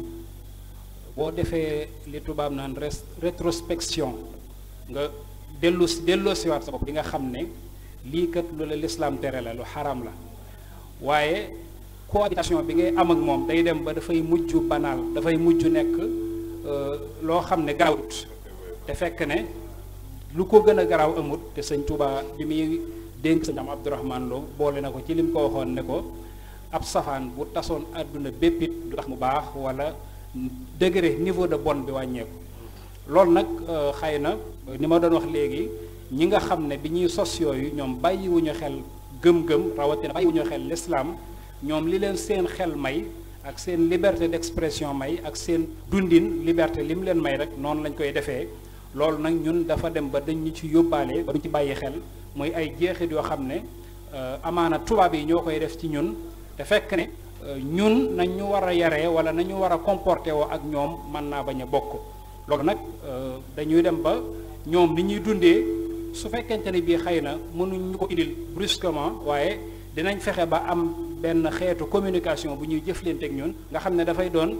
Speaker 2: boo defee li tubaab naan rétrospection nga delloosiwaat sa bopp di nga xam ne lii kat lu la lislaam tere la lu xaram la waaye cohabitation bi ngay am ak moom day dem ba dafay mujj banal dafay mujj nekk loo xam ne garawut te fekk ne lu ko gën a garaaw amut te sëñ Tuubaa bi muy dénk sëñ am Abdourahman Lo boole na ko ci lim ko waxoon ne ko ab safaan bu tasoon àdduna béppit du tax mu baax wala degré niveau de bon bi wàññeeku loolu nag xëy na ni ma doon wax léegi ñi nga xam ne bi ñuy sos yooyu ñoom bàyyiwuñu xel gëm-gëm rawatina bàyyiwuñu xel l'islam ñoom li leen seen xel may ak seen liberté d'expression may ak seen dundin liberté li mu leen may rek noonu lañ koy defee loolu nag ñun dafa dem ba dañ ñu ci yóbbaale ba duñ ci bàyyi xel muy ay jeexit yoo xam ne amaana tubaab yi ñoo koy def ci ñun te fekk ne ñun nañ ñu war a yaree wala nañu war a comporté woo ak ñoom mën naa bañ a bokk loolu nag dañuy dem ba ñoom li ñuy dundee su fekkente ne bii xëy na mënuñ ñu ko indil brusquement waaye dinañ fexe ba am benn xeetu communication bu ñuy jëflanteeg ñun nga xam ne dafay doon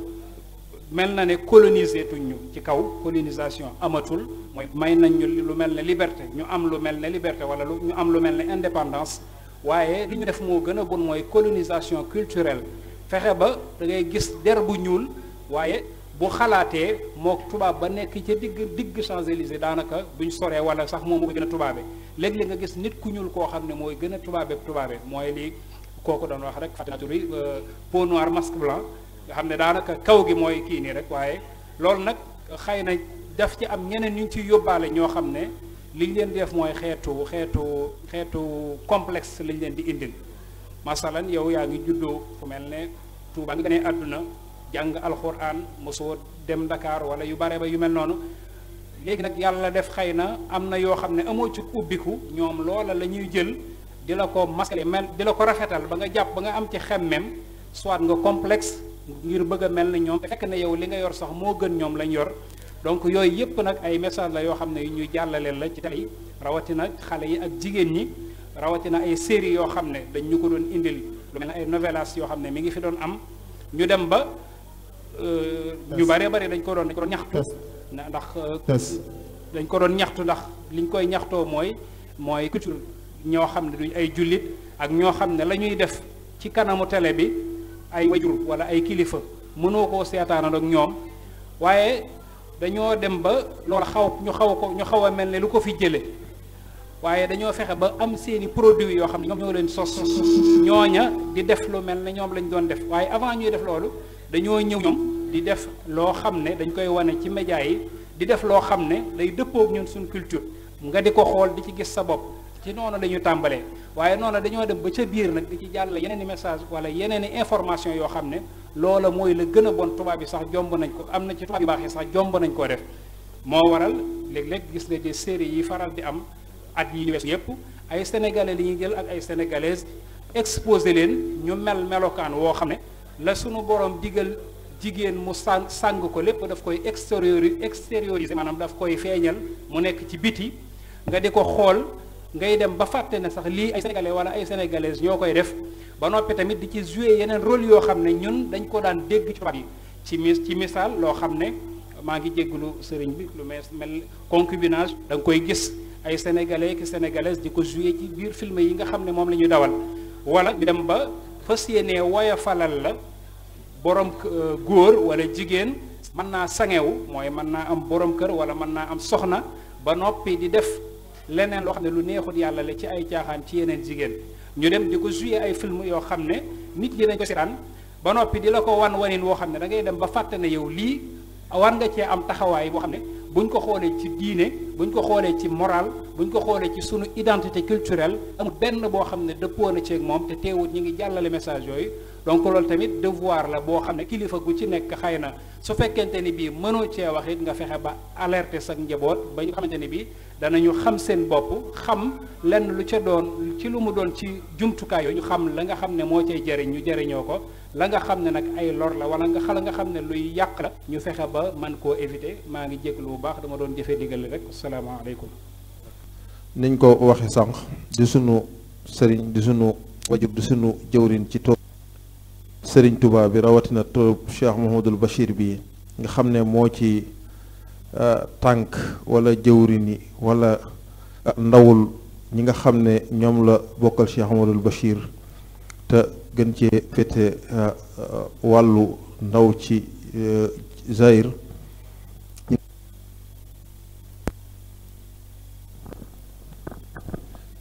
Speaker 2: mel na ne coloniser tuñ ñu ci kaw colonisation amatul mooy may nañ ñu lu mel ne liberté ñu am lu mel ne liberté wala ñu am lu mel ne indépendance waaye li ñu def moo gën a bon mooy colonisation culturelle fexe ba da ngay gis der bu ñuul waaye bu xalaatee moo tubaab ba nekk ca digg Champs-Élysées daanaka buñ soree wala sax moom moo ko gën a tubaabe léeg-léeg nga gis nit ku ñuul koo xam ne mooy gën a tubaabe mooy lii kooku doon wax rek fàttali peau noire masque blanc nga xam ne daanaka kaw gi mooy kii nii rek waaye loolu nag xëy na daf ci am ñeneen ñu ci yóbbaale ñoo xam ne liñ leen di def mooy xeetu complexe lañ leen di indil masalan yow yaa ngi juddoo fu mel ne Tuuba nga gënee àdduna jàng alxuraan mosoo dem Dakar wala yu bare ba yu mel noonu léegi nag yàlla def xëy na am na yoo xam ne amoo ci ubbiku ñoom loola la ñuy jël di la ko masquer mel di la ko rafetal ba nga jàpp ba nga am ci xemmem soit nga complexe ngir bëgg a mel na ñoom te fekk na yow li nga yor sax moo gën ñoom lañ yor donc yooyu yëpp nag ay message la yoo xam ne yu ñuy jàllaleel la ci télé yi rawatina xale yi ak jigéen ñi rawatina ay séries yoo xam ne dañ ñu ko doon indil lu mel ne ay novelas yoo xam ne mi ngi fi doon am ñu dem ba ñu bare bare dañ ko doon ñaxtu ndax dañ ko doon ñaxtu ndax liñ koy ñaxtoo mooy culture ñoo xam ne duñ ay jullit ak ñoo xam ne la ñuy def ci kanamu télé bi ay wajur wala ay kilifa mënoo koo seetaan ak ñoom waaye dañoo dem ba loolu ñu xaw a mel ne lu ko fi jële waaye dañoo fexe ba am seeni produits yoo xam ne ñoom ñoo leen sos ñooña di def lu mel ne ñoom lañ doon def waaye avant ñuy def loolu dañoo ñëw ñoom di def loo xam ne dañ koy wane ci média yi di def loo xam ne day dëppoog ñun suñ culture nga di ko xool di ci gis sa bopp ci noonu dañu tàmbalee waaye noonu dañoo dem ba ca biir nag di ci jàll yeneen i message wala yeneen i information yoo xam ne loola mooy la gën a bon. tubaab yi sax jomb nañ ko, am na ci tubaab yu baax yi sax jomb nañ koo def. moo waral léeg-léeg gis nga des séries yi faral di am at yi weesu yépp ay sénégalais li ñuy jël ak ay sénégalaises exposé leen ñu mel melokaan woo xam ne la sunu borom digal jigéen mu sàng ko lépp daf koy extérioriser maanaam daf koy feeñal mu nekk ci biti nga di ko xool ngay dem ba fàtte ne sax lii ay sénégalais wala ay sénégalaises ñoo koy def ba noppi tamit di ci jouer yeneen rôle yoo xam ne ñun dañ ko daan dégg ci tubaab yi ci misaal loo xam ne maa ngi jégglu sëriñ bi lu mel concubinage da nga koy gis ay sénégalais ki sénégalaises di ko jouer ci biir film yi nga xam ne moom la ñu dawal wala ñu dem ba fas yéenee woyofalal la borom góor wala jigéen mën naa sangewu mooy mën naa am borom kër wala mën naa am soxna ba noppi di def leneen loo xam ne lu neexut yàlla la ci ay caaxaan ci yeneen jigéen ñu dem di ko jouer ay film yoo xam ne nit ñi dañ ko seetaan ba noppi di la ko wanin woo xam ne da ngay dem ba fàtte ne yow lii war nga cee am taxawaay boo xam ne buñ ko xoolee ci diine buñ ko xoolee ci moral buñ ko xoolee ci sunu identité culturelle amul benn boo xam ne dëppoo na ceeg moom te teewut ñi ngi jàllale message yooyu. donc loolu tamit devoir la boo xam ne kilifa gu ci nekk xëy na su fekkente ni bii mënoo cee wax it nga fexe ba alerter sa njaboot ba ñu xamante ni bii danañu xam seen bopp xam lenn lu ca doon ci lu mu doon ci jumtukaay yooyu ñu xam la nga xam ne moo cay jëriñ ñu jëriñoo ko la nga xam ne nag ay lor la wala nga xam ne luy yàq la ñu fexe ba man koo éviter. maa ngi jéglu bu baax dama doon jëfee digal rek asalaamaaleykum.
Speaker 6: niñ ko waxe sànq di sunu sëriñ di sunu wajur di sunu jëwriñ ci tool sëriñ Touba bi rawatina tool Cheikh Mouhamadoul Bachir bi nga xam ne moo ci tànk wala jëwriñi wala ndawul ñi nga xam ne ñoom la bokkal Cheikh Mouhamadoul Bachir te gën cee féete wàllu ndaw ci Zaïr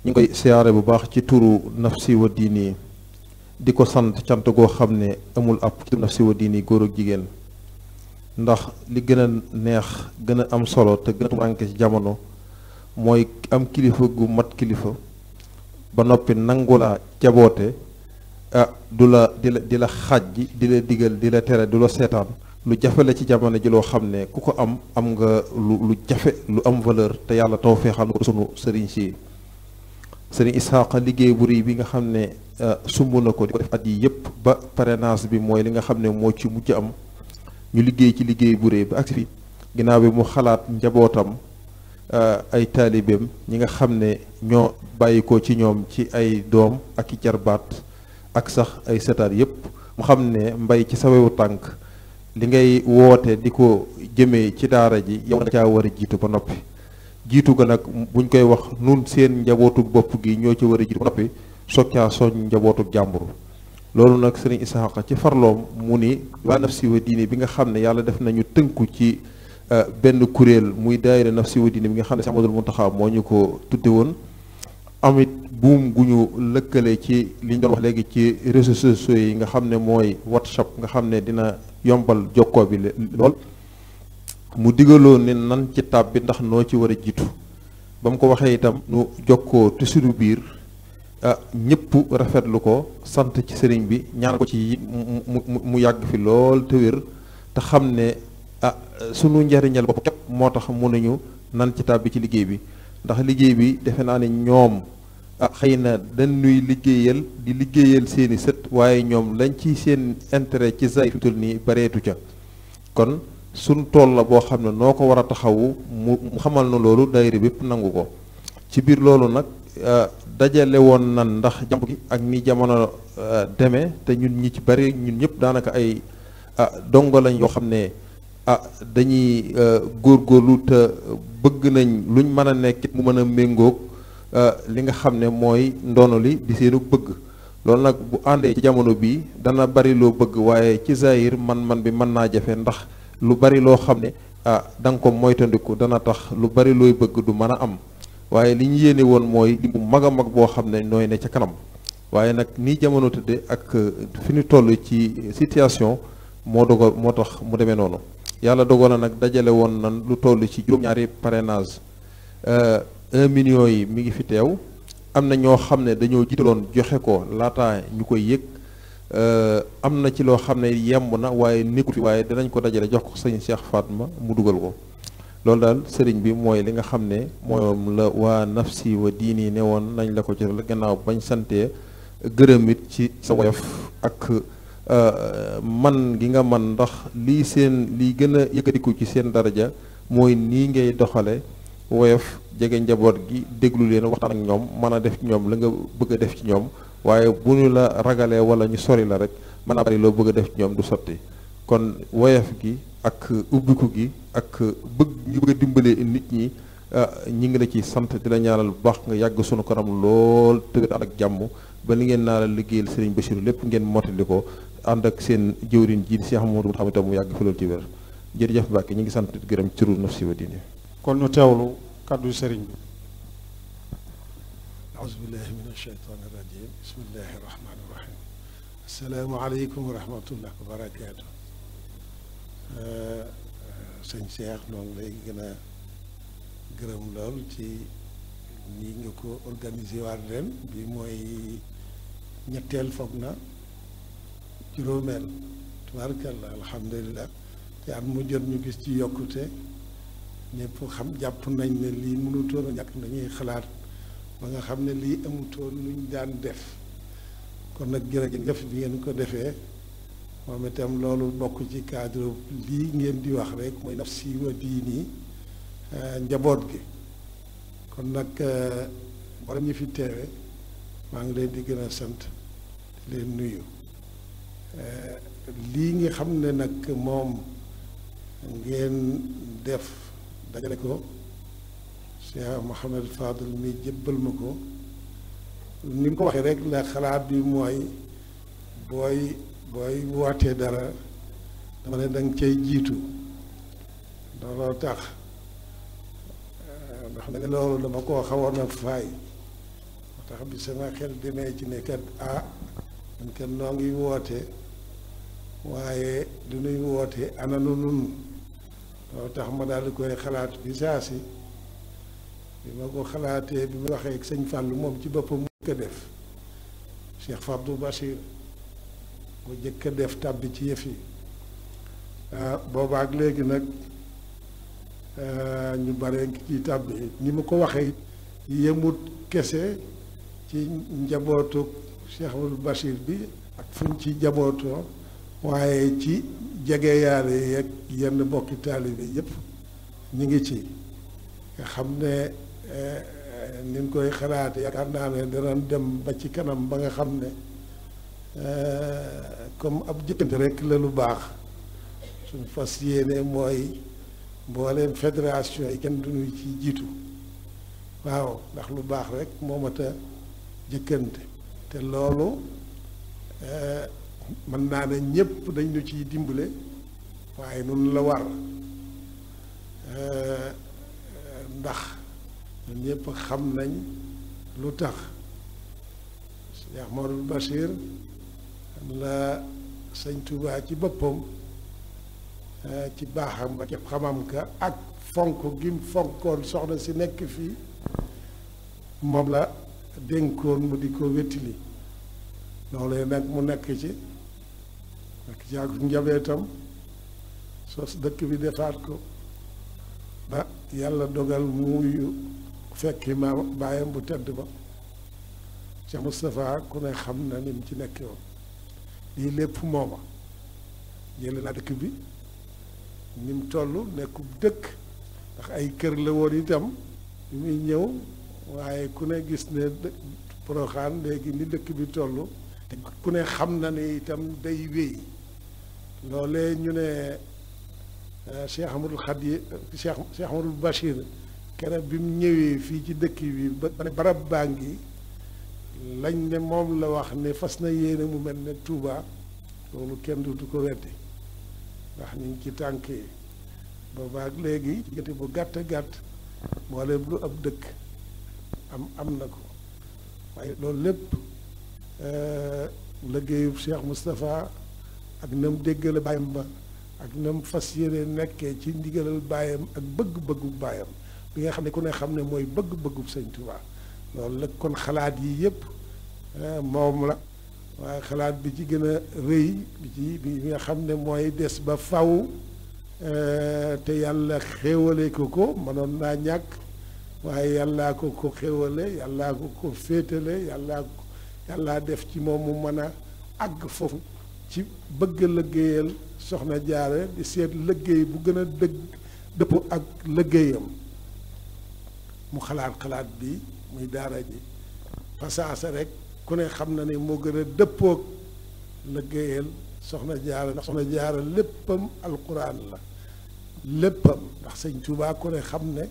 Speaker 6: ñu ngi koy siyaare bu baax ci turu nafsi wa diini di ko sant cant goo xam ne amul ab ci nafsi wa diini góor ak jigéen ndax li gën a neex gën a am solo te gën a tumuranke ci jamono mooy am kilifa gu mat kilifa ba noppi nangu laa jaboote du la di la xàjji di la digal di la tere du la seetaan lu jafe la ci jamono ji loo xam ne ku ko am nga lu jafe lu am valeur te yàlla taw feexal ko sunu sëriñ si sëriñ Isaaqa liggéey bu rëy bi nga xam ne sumb na ko di ko def at yi yëpp ba parrainage bi mooy li nga xam ne moo ci mujj am ñu liggéey ci liggéey bu rëy ba agsi fi ginnaaw bi mu xalaat njabootam ay taalibeem ñi nga xam ne ñoo bàyyi ko ci ñoom ci ay doom ak i jarbaat ak sax ay setaat yëpp mu xam ne mbay ci sawewu tànk li ngay woote di ko jëmee ci daara ji yow nga caa war a jiitu ba noppi jiitu ga nag buñ koy wax nun seen njabootu bopp gi ñoo ci war a jiitu ba noppi soog caa soñ njabootu jàmbur loolu nag sëriñ Isaaqa ci farloom mu ni waa nafsi wa diine bi nga xam ne yàlla def nañu tënku ci benn kuréel muy daayira nafsi wa diine bi nga xam ne Cheikh Ahmadul Muntaxa moo ñu ko tudde woon amit buum gu ñu lëkkale ci li ñu doon wax léegi ci réseaux sociaux yi nga xam ne mooy WhatsApp nga xam ne dina yombal jokkoo bi lool mu digaloon ne nan ci tab bi ndax noo ci war a jiitu ba mu ko waxee itam nu jokkoo te suñu biir ñëpp rafetlu ko sant ci sëriñ bi ñaan ko ci mu yàgg fi lool te wér te xam ne sunu njariñal bopp képp moo tax mu nañu nan ci tab bi ci liggéey bi ndax liggéey bi defe naa ne ñoom xëy na dañuy liggéeyal di liggéeyal seeni sët waaye ñoom lañ ci seen intérêt ci Zaïr fi nii bareetu ca kon suñ tool la boo xam ne noo ko war a taxawu mu xamal na loolu daayira bépp nangu ko ci biir loolu nag dajale woon nan ndax jàmb gi ak ni jamono demee te ñun ñi ci bari ñun ñëpp daanaka ay dongo lañ yoo xam ne dañuy góorgóorlu te bëgg nañ luñ mën a nekk mu mën a méngoog li nga xam ne mooy ndono li di seenu bëgg loolu nag bu àndee ci jamono bii dana bari loo bëgg waaye ci Zaïr man bi mën naa jafe ndax lu bari loo xam ne da nga ko moytandiku dana tax lu bari looy bëgg du mën a am waaye li ñu yéene woon mooy li mu mag a mag boo xam ne nooy ne ca kanam waaye nag nii jamono tëdde ak fi ñu toll ci situation moo dogal moo tax mu demee noonu yàlla dogal na nag dajale woon nan lu toll ci juróom-ñaari parrainage 1 million yi mi ngi fi teew am na ñoo xam ne dañoo jiitaloon joxe ko laataa ñu koy yëg am na ci loo xam ne yemb na waaye nekkul fi waaye dinañ ko dajale jox ko sëñ Cheikh Fatma mu dugal ko loolu daal sëriñ bi mooy li nga xam ne moom la waa nafsi wa diini ne woon nañ la ko ci gannaaw bañ santee gërëm it ci sa woyof ak man gi nga man ndax lii gën a yëkkatiku ci seen daraja mooy nii ngay doxale woyof jege njaboot gi déglu leen waxtaan ak ñoom mën a def ci ñoom la nga bëgg a def ci ñoom waaye bu ñu la ragalee wala ñu sori la rek mën a bari loo bëgg a def ci ñoom du sotti kon woyof gi ak ubbiku gi ak bëgg ñu bëgg a dimbalee nit ñi ñi ngi la ci sant di la ñaanal bu baax nga yàgg sunu kanam lool tëggat ànd ak jàmm ba li ngeen naa la liggéeyal Serigne Bassirou lépp ngeen mottali ko ànd ak seen jëwriñ ji di Cheikh Mamadou xam itam mu yàgg fi loolu ci wér jërëjëf Mbacke ñu ngi sant di gërëm ci turu Nafsi wa Diini
Speaker 7: kon ñu teewlu kàddu sëriñ bi
Speaker 8: أعوذ بالله من الشيطان الرجيم بسم الله الرحمن الرحيم السلام عليكم ورحمة الله وبركاته sëñ Cheikh noonu lay gën a gërëm lool ci nii nga ko organisé waat ren bi mooy ñetteel foog na juróomeel tubaarkalla alhamdulilah te at mu jot ñu gis ci yokkute ñëpp xam jàpp nañ ne lii mënutoon a ñàkk dañuy xalaat ba nga xam ne lii amutoon luñ daan def kon nag jërëjëf bi ngeen ko defee moom itam loolu bokk ci cadre lii ngeen di wax rek mooy nafsi wa diini njaboot gi kon nag borom ñi fi teewe maa ngi leen di gën a sant di leen nuyu lii nga xam ne nag moom ngeen def dajale ko Cheikh Mouhamed Fadel mi jébbal ma ko ni mu ko waxee rek la xalaat bi mooy booy wootee dara dama ne danga cay jiitu looloo tax ndax nag loolu dama koo xawoon a faay moo tax bi sama xel demee ci ne kat man kat noo ngi woote waaye du nuy woote ananu nun loolu tax ma daal di koy xalaat bi saa si bi ma ko xalaatee bi ma waxee ak sëñ Fàllu moom ci boppam mu ko def Cheikh Fabdou Bachir mu jëkk a def tàbbi ci yëf yi boobaak léegi nag ñu bare ci tàbbi ni ma ko waxee yemut kese ci njabootu Cheikh Fabdou Bachir bi ak fuñ ci njabootoo waaye ci jege yaale yeeg yenn bokki taalibe yépp ñu ngi ci nga xam ne ni ñu koy xalaate yaakaar naa ne danañ dem ba ci kanam ba nga xam ne comme ab jëkkante rek la lu baax suñu fas yéene mooy mbooleem fédération yi kenn duñu ci jiitu waaw ndax lu baax rek moo mat a jëkkante te loolu mën naa ne ñépp dañ ñu ciy dimbale waaye nun la war ndax ñun ñëpp xam nañ lu tax Cheikh Mamadou Bachir la sëñ Touba ci boppam ci baaxam ak xamam ka ak fonk gi mu fonkoon soxna si nekk fii moom la dénkoon mu di ko wéttili loolee nag mu nekk ci ak njabootam sos dëkk bi defaat ko ba yàlla dogal muy fekki ma baayam bu tedd ba Cheikh Moustapha ku ne xam na ni mu ci nekkee woon lii lépp mooma jële naa dëkk bi ni mu toll nekkub dëkk ndax ay kër la woon itam bi muy ñëw waaye ku ne gis ne Porokhane léegi ni dëkk bi toll te ku ne xam na ne itam day wéy loolee ñu ne Cheikh Amadou Khadi Cheikh Amadou Bachir keroog bi mu ñëwee fii ci dëkk bi ba ne barab baa ngi lañ ne moom la wax ne fas na yéene mu mel ne Touba loolu kenn du ko weddi ndax ñu ngi ci tànk yi boobaak léegi diggante bu gàtt gàtt mboolem lu ab dëkk am na ko waaye loolu lépp liggéeyu Cheikh Moustapha ak na mu déggale bàyyam ba ak na mu fas yéene nekkee ci ndigalal bàyyam ak bëgg-bëggu bàyyam bi nga xam ne ku ne xam ne mooy bëgg-bëggu Sëñ Tuubaa loolu la kon xalaat yi yépp moom la waaye xalaat bi ci gën a rëy bi nga xam ne mooy des ba faw te yàlla xéewale ko mënoon naa ñàkk waaye yàllaa ko xéewale yàllaa ko féetale yàllaa def ci moom mu mën a àgg foofu ci bëgg a liggéeyal soxna Jaara di seet liggéey bu gën a dëpp ak liggéeyam mu xalaat bi muy daara ji fasaasa rek ku ne xam na ne moo gën a dëppoog liggéeyal soxna Jaara ndax soxna Jaara léppam alquran la léppam ndax sëñ Tuubaa ku ne xam ne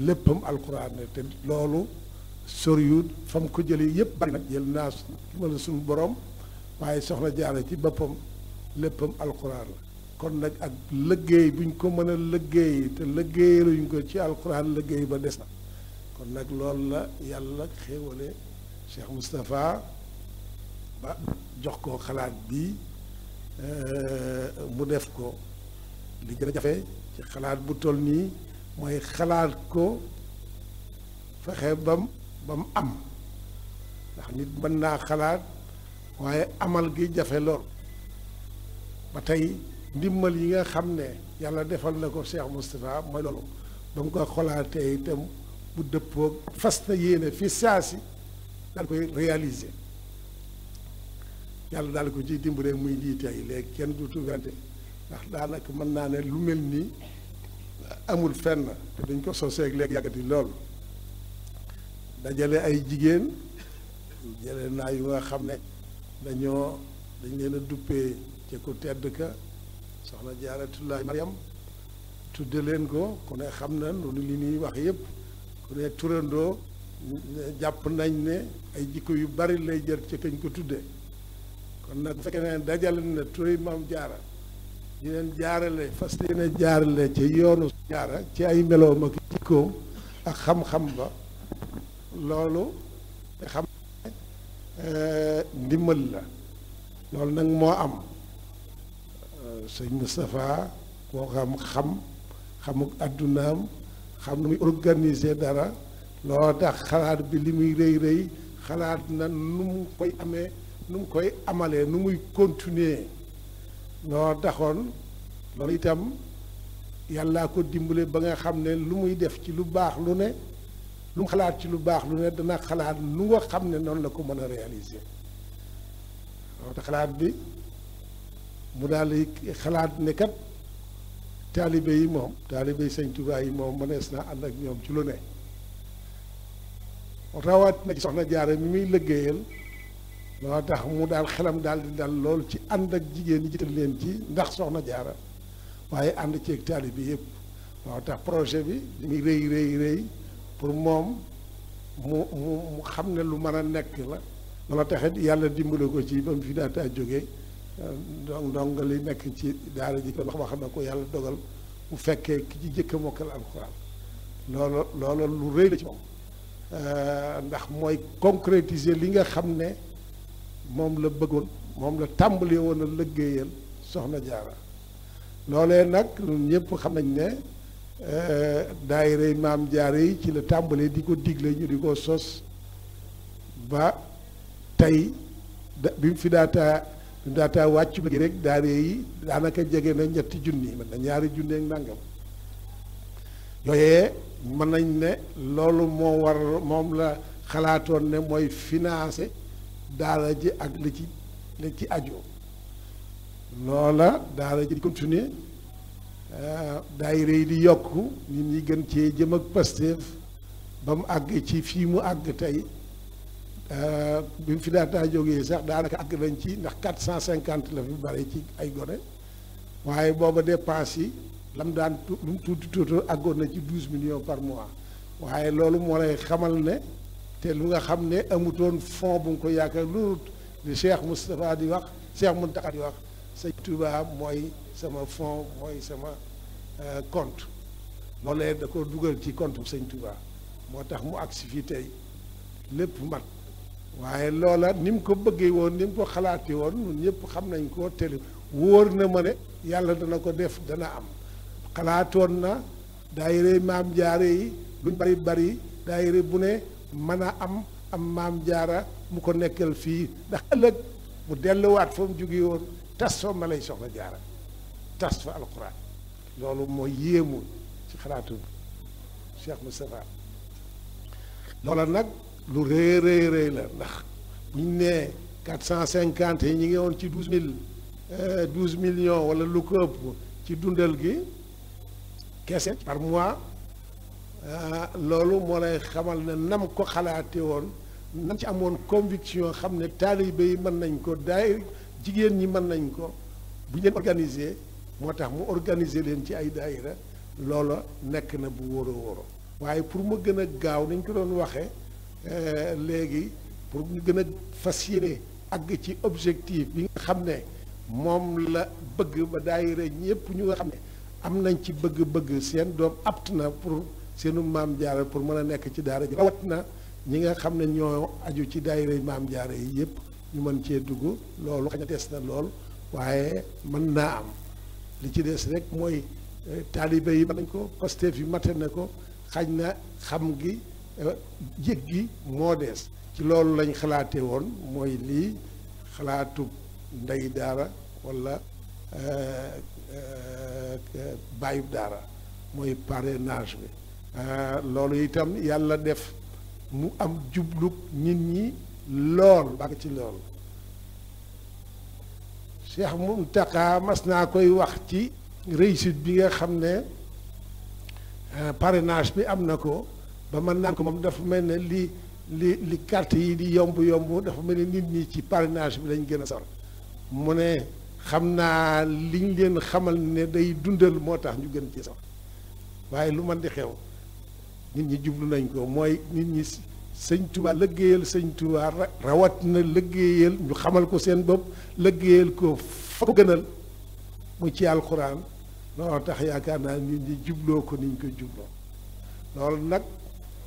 Speaker 8: léppam alquran la te loolu soriwut fa mu ko jëlee yépp bari nag jël naa ma la suñu borom waaye soxna Jaara ci boppam léppam alquran la kon nag ak liggéey buñ ko mën a liggéey te liggéeyaluñ ko ci alquran liggéey ba des na kon nag loolu la yàlla xéewale Cheikh Moustapha ba jox ko xalaat bi mu def ko li gën a jafe ci xalaat bu toll nii mooy xalaat ko fexe bam am ndax nit mën naa xalaat waaye amal gi jafe lool ba tey ndimbal yi nga xam ne yàlla defal na ko Cheikh Moustapha mooy loolu ba mu ko xolaatee itam bu dëppoog fas na yéene fi saasi daal koy réaliser yàlla daal ko ciy dimbalee muy lii tey léegi kenn du tugante ndax daanaka mën naa ne lu mel nii amul fenn te dañ ko soseeg léegi yàggati lool dajale ay jigéen jële naa yu nga xam ne dañ leen a duppee ci ku tedd ka soxna Jaaratullaahi Mariam tudde leen ko ku ne xam na loolu li ñuy wax yépp ku ne turandoo jàpp nañ ne ay jikko yu bari lay jër ci kañ ko tudde kon nag bu fekkee ne dajale na turi maam Jaara di leen jaarale fas leen jaarale ci yoonu Jaara ci ay meloom ak jikkoom ak xam-xam ba loolu te xam ndimbal la loolu nag moo am sëñ Moustapha koo xamuk àddunaam xam nu muy organiser dara loo tax xalaat bi li muy rëy xalaat na nu mu koy amee nu mu koy amalee nu muy continuer loo taxoon loolu itam yàllaa ko dimbale ba nga xam ne lu muy def ci lu baax lu ne lu mu xalaat ci lu baax lu ne dana xalaat lu nga xam ne noonu la ko mën a réaliser loo tax xalaat bi mu daal di xalaat ne kat taalibe yi sëñ Tuubaa yi moom mënees na ànd ak ñoom ci lu ne rawat na ci soxna Jaara mi muy liggéeyal loo tax mu daal xelam daal di dal lool ci ànd ak jigéen ñi jiital leen ci ndax soxna Jaara waaye ànd ceeg taalibe yëpp loo tax projet bi li muy rëy pour moom mu xam ne lu mën a nekk la loola taxit yàlla dimbale ko ci ba mu fi daataa jógee ndongo li nekk ci daara ji wax na ko yàlla dogal mu fekkee ki ci jëkk a mokkal alxuraan loolu lu rëy la ci moom ndax mooy concrétiser li nga xam ne moom la bëggoon moom la tàmbalee woon a liggéeyal soxna Jaara loolee nag ñun ñëpp xam nañ ne daayira maam Jaara yi ci la tàmbalee di ko digle ñu di ko sos ba tey bi mu fi daataa wàccu ba rek daara yi daanaka jege na 3 junni mën na 2 junni ak nangam yooyee mën nañ ne loolu moom la xalaatoon ne mooy financer daara ji ak li ci aju loola daara ji di continuer daayira yi di yokk nit ñi gën cee jëm ak Pastef ba mu àgg ci fii mu àgg tey bi mu fi daataa jógee sax daanaka àgg nañ ci ndax 450 la fi bari ci ay gone waaye booba dépense yi lam daan lu mu tuuti àggoon na ci 12 millions par mois waaye loolu moo lay xamal ne te lu nga xam ne amutoon fond bu nga ko yaakaar lu li Cheikh Moustapha di wax Cheikh Mountakha di wax sëñ Touba mooy sama fond mooy sama compte loolee da ko dugal ci compte bu sëñ Touba moo tax mu agsi fii tey lépp mat waaye loola ni mu ko bëggee woon ni mu ko xalaatee woon ñun ñëpp xam nañ ko te wóor na ma ne yàlla dana ko def dana am xalaatoon na daayira maam Jaara yi lu bari daayira bu ne mën a am maam Jaara mu ko nekkal fii ndax ëllëg mu delluwaat fa mu jóge woon tas fa ma lay soxna jaara tas fa alquran loolu mooy yéemu ci xalaatu Cheikh Moustapha loola nag lu rëy rëy rëy la ndax bu ñu nee 450 yi ñu ngi woon ci 12 millions wala lu ko ëpp ci dundal gi kese par mois loolu moo lay xamal ne nam ko xalaate woon nam ci amoon conviction xam ne taalibe yi mën nañ ko daay jigéen ñi mën nañ ko bu ñu leen organiser moo tax mu organiser leen ci ay daayira loola nekk na bu wóor a wóoro waaye pour mu gën a gaaw ni ñu ko doon waxee léegi pour ñu gën a fas yéene àgg ci objectif bi nga xam ne moom la bëgg ba daayira ñëpp ñu nga xam ne am nañ ci bëgg-bëgg seen doom apt na pour seenu maam jaara pour mën a nekk ci daara ji rawat na ñi nga xam ne ñoo aju ci daayira maam jaara yi yëpp ñu mën cee dugg loolu xëy na des na lool waaye mën naa am li ci des rek mooy taalibe yi mën nañ ko Pastef yi mate na ko xañ na xam gi yëg gi moo des ci loolu lañ xalaatee woon mooy lii xalaatu ndey daara walla bàyyub daara mooy parrainage bi loolu itam yàlla def mu am jublug nit ñi lool bàgg ci lool Cheikh Mountakha mas naa koy wax ci réussite bi nga xam ne parrainage bi am na ko ba mën naan ko moom dafa mel ne li carte yi di yomb dafa mel ne nit ñi ci parrainage bi lañ gën a sor mu ne xam naa liñ leen xamal ne day dundal moo tax ñu gën ci sax waaye lu man di xew nit ñi jublu nañ ko mooy nit ñi sëñ Tuubaa lëggéeyal sëñ Tuubaa rawat na lëggéeyal ñu xamal ko seen bopp lëggéeyal ko fa ko gënal mu ci alxuraan loolu tax yaakaar naa nit ñi jubloo ko niñ ko jubloo loolu nag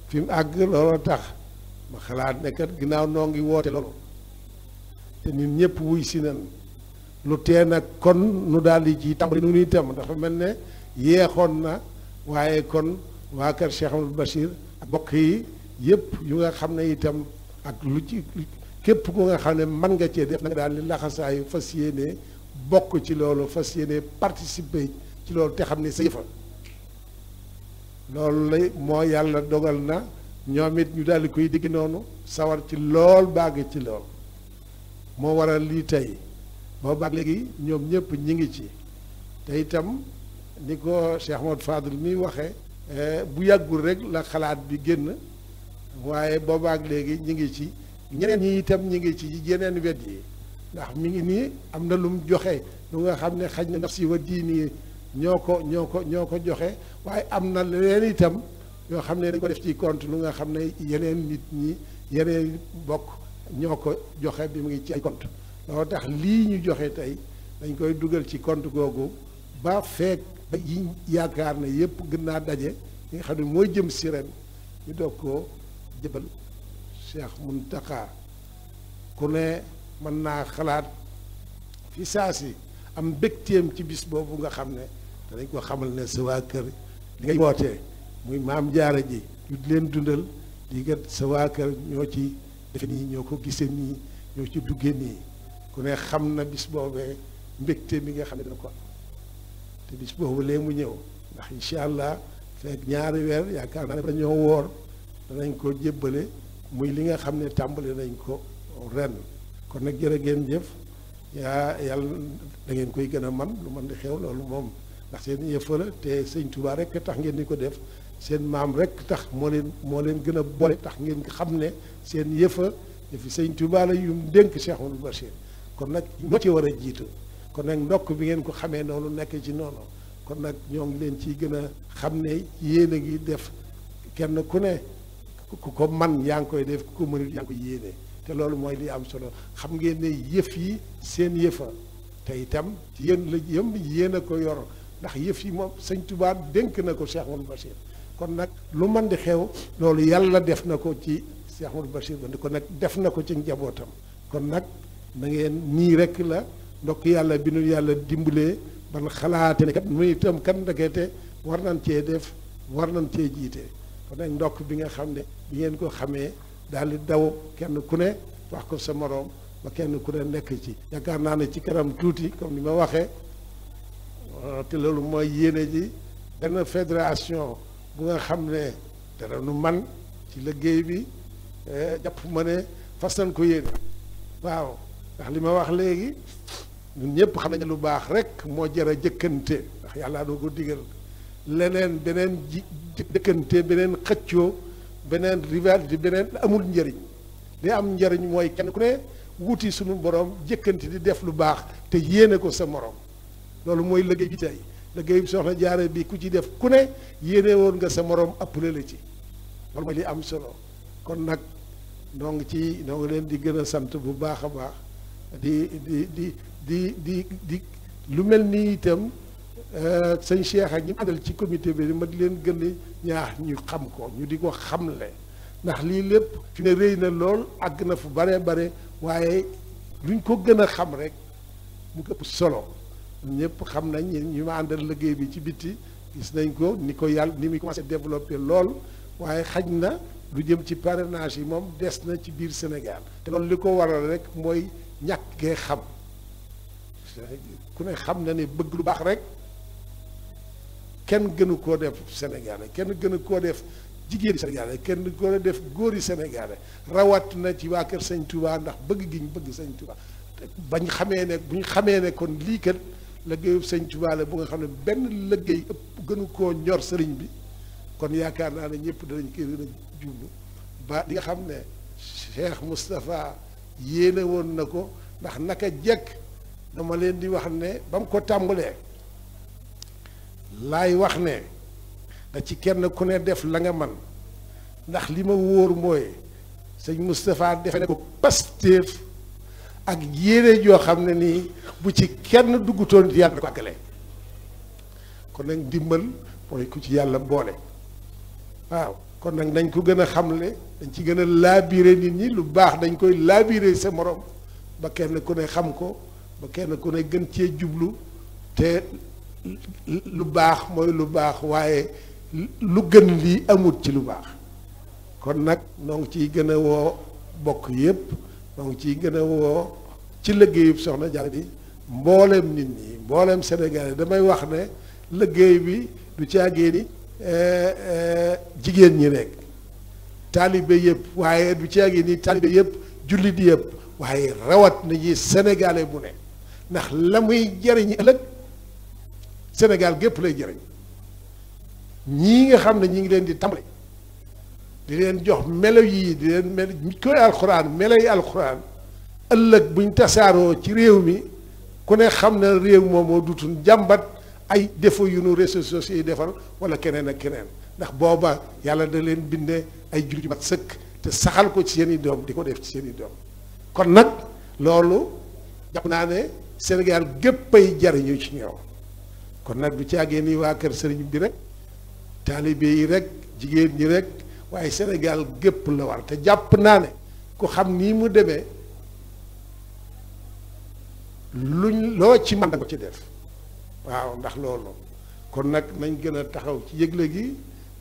Speaker 8: fi mu àgg loolu tax ma xalaat ne kat ginnaaw noo ngi woote loolu te nit ñëpp wuy si nan lu tee nag kon nu daal di ci tàmbali nu itam dafa mel ne yeexoon na waaye kon waa kër Cheikh Amadou Bachir ak mbokk yi yëpp yu nga xam ne itam ak lu ci képp ku nga xam ne mën nga cee def na nga daal di laxasaayu fas yéene bokk ci loolu fas yéene participer ci loolu te xam ne sa yëfa loolu lay moo yàlla dogal na ñoom it ñu daal di koy digg noonu sawar ci lool bàgg ci lool moo waral lii tey boo baax léegi ñoom ñëpp ñi ngi ci te itam ni ko Cheikh Ahmadou Fadil mi waxee bu yàggul rek la xalaat bi génn waaye boobaak léegi ñi ngi ci ñeneen ñi itam ñi ngi ci yeneen wet yi ndax mi ngi nii am na lu mu joxe lu nga xam ne xaj na nafsi wa diini ñoo ko joxe waaye am na leneen itam yoo xam ne dañ ko def ci compte lu nga xam ne yeneen nit ñi yeneen bokk ñoo ko joxe bi mu ngi ci ay compte loolu tax lii ñu joxe tey dañ koy dugal ci compte googu ba feek ba yi yaakaar ne yépp gën naa daje li nga xam ne mooy jëm si ren ñu doog koo jëbal Cheikh Mountakha ku ne mën naa xalaat fi saa si am mbégteem ci bis boobu nga xam ne danañ ko xamal ne sa waa kër li ngay wootee muy maam jaara ji ñu di leen dundal di kat sa waa kër ñoo ci defe nii ñoo ko gisee nii ñoo ci duggee nii ku ne xam na bis boobee mbégte mi nga xam ne dana ko te bis boobu lee mu ñëw ndax incha allah fekk ñaari weer yaakaar naa ne dañoo woor danañ ko jébbale muy li nga xam ne tàmbali nañ ko ren kon nag jërë ngeen jëf yàlla da ngeen koy gën a man lu man di xew loolu moom ndax seen yëfa la te sëñ Tuubaa rek tax ngeen di ko def seen maam rek tax moo leen gën a boole tax ngeen xam ne seen yëfa yëfi sëñ Tuubaa la yu dénk Cheikh Amadou Bachir kon nag ñoo ci war a jiitu kon nag ndokk bi ngeen ko xamee noonu nekk ci noonu kon nag ñoo ngi leen ciy gën a xam ne yéen a ngi def kenn ku ne ku ko man yaa ngi koy def ku ko mënul yaa ngi koy yéene te loolu mooy li am solo xam ngeen ne yëf yi seen yëfa te itam yéen la yéen a ko yor ndax yëf yi moom sëñ Tuubaa dénk na ko Cheikh Amadou Bachir kon nag lu man di xew loolu yàlla def na ko ci Cheikh Amadou Bachir ba kon nag def na ko ci njabootam kon nag na ngeen nii rek la ndokk yàlla bi nu yàlla dimbalee ban xalaate ne kat muy itam kat ndekete war nañ cee def war nañ cee jiite kon nag ndokk bi nga xam ne bi ngeen ko xamee daal di daw kenn ku ne wax ko sa moroom ba kenn ku ne nekk ci yaakaar naa ne ci kanam tuuti comme ni ma waxee te loolu mooy yéene ji benn fédération bu nga xam ne dara nu man ci liggéey bi jàpp ma ne fas nañ ko yéene waaw ndax li ma wax léegi ñun ñëpp xam nañ lu baax rek moo jar a jëkkante ndax yàlla doo ko digal leneen beneen jëkkante beneen xëccoo beneen rivalité beneen amul njëriñ li am njëriñ mooy kenn ku ne wuti suñu borom jëkkante di def lu baax te yéene ko sa morom loolu mooy liggéey bi tey liggéey bi soxna jaare bi ku ci def ku ne yéene woon nga sa morom appelé la ci loolu mooy li am solo kon nag noo ngi leen di gën a sant bu baax a baax di lu mel nii itam sëñ Cheikh ak ñi àndal ci comité bi ma di leen gën a ñaax ñu xam ko ñu di ko xamle ndax lii lépp fi ne rëy na lool àgg na fu bare bare waaye luñ ko gën a xam rek mu ëpp solo ñëpp xam nañ ñu ma àndal liggéey bi ci bitti gis nañ ko ni ko yàlla ni muy commencé développé lool waaye xaj na lu jëm ci parrainage yi moom des na ci biir Sénégal te loolu li ko waral rek mooy ñàkkee xam ku ne xam na ne bëgg lu baax rek kenn gënu koo def Sénégalais kenn gënu koo def jigéeni Sénégalais kenn gënu koo def góori Sénégalais rawat na ci waa kër Sëñ Touba ndax bëgg gi ñu bëgg Sëñ Touba bañ xamee ne bu ñu xamee ne kon lii kat liggéeyu Sëñ Touba la bu nga xam ne benn liggéey ëpp gënu koo ñor sëriñ bi kon yaakaar naa ne ñëpp danañ koy gën a jublu ba di nga xam ne Cheikh Moustapha yéene woon na ko ndax naka jekk dama leen di wax ne ba mu ko tàmbalee laay wax ne da ci kenn ku ne def la nga man ndax li ma wóor mooy sëñ Moustapha defe ne ko Pastef ak yéene joo xam ne nii bu ci kenn duggutoon yàlla da ko àggale kon nag ndimbal mooy ku ci yàlla boole waaw kon nag nañ ko gën a xamle dañ ci gën a laabire nit ñi lu baax dañ koy laabire sa morom ba kenn ku ne xam ko ba kenn ku ne gën cee jublu te lu baax mooy lu baax waaye lu gën lii amut ci lu baax kon nag noo ngi ciy gën a woo bokk yépp noo ngi ciy gën a woo ci liggéeyub soxna Jaara bi mboolem nit ñi mboolem Sénégal damay wax ne liggéey bi du caagee ni jigéen ñi rek taalibe yëpp waaye du caagee ni taalibe yëpp jullit yëpp waaye rawat nañu sénégalais bu ne ndax la muy jariñ ëllëg Sénégal gépp lay jariñ ñii nga xam ne ñi ngi leen di tàmbale di leen jox melo yii di leen mel koy alxuraan melo yi alxuraan ëllëg buñ tasaaroo ci réew mi ku ne xam na réew moomoo dutul jàmbat ay défaut yu nu réseaux sociaux yi defal wala keneen ak keneen ndax booba yàlla da leen binde ay jullit yu mat sëkk te saxal ko ci seen i doom di ko def ci seen i doom kon nag loolu jàpp naa ne Sénégal gépp ay jariñu ci ñëw kon nag du caagee ni waa kër sëriñ bi rek taalibe yi rek jigéen ñi rek waaye Sénégal gépp la war te jàpp naa ne ku xam nii mu demee luñ loo ci mën ko ci def waaw ndax loolu kon nag nañ gën a taxaw ci yëgle gi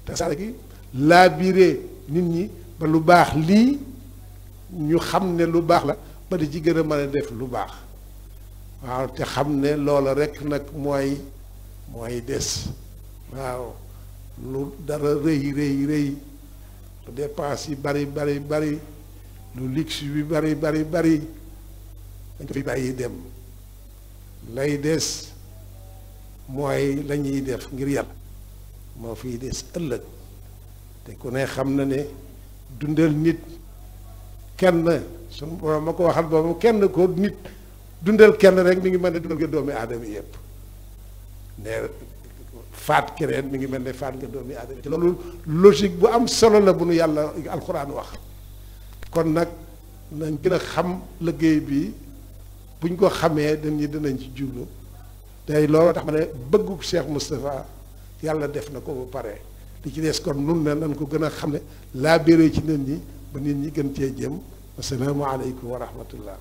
Speaker 8: tasaare gi laabiré nit ñi ba lu baax lii ñu xam ne lu baax la ba di ci gën a mën a def lu baax waaw te xam ne loola rekk nag mooy des waaw lu dara rëy lu dépense yi bari lu luxe bi bari dañ ko fi bàyyi dem lay des mooy la ñuy def ngir yàlla moo fiy des ëllëg te ku ne xam na ne dundal nit kenn suñu borom ma ko waxal boobu kenn ko nit dundal kenn rek mi ngi mel ne dundal nga doomi aadama yépp ne faat keneen mi ngi mel ne faat nga doomi aadama te loolu logique bu am solo la bu nu yàlla alxuraan wax kon nag nañ gën a xam liggéey bi buñ ko xamee dinañ ci jublu tey loolu tax ma ne bëggu Cheikh Moustapha yàlla def na ko ba pare li ci des kon nun ne nañ ko gën a xam ne laa béré ci nit ñi ba nit ñi gën cee jëm asalaamaaleykum wa rahmatullah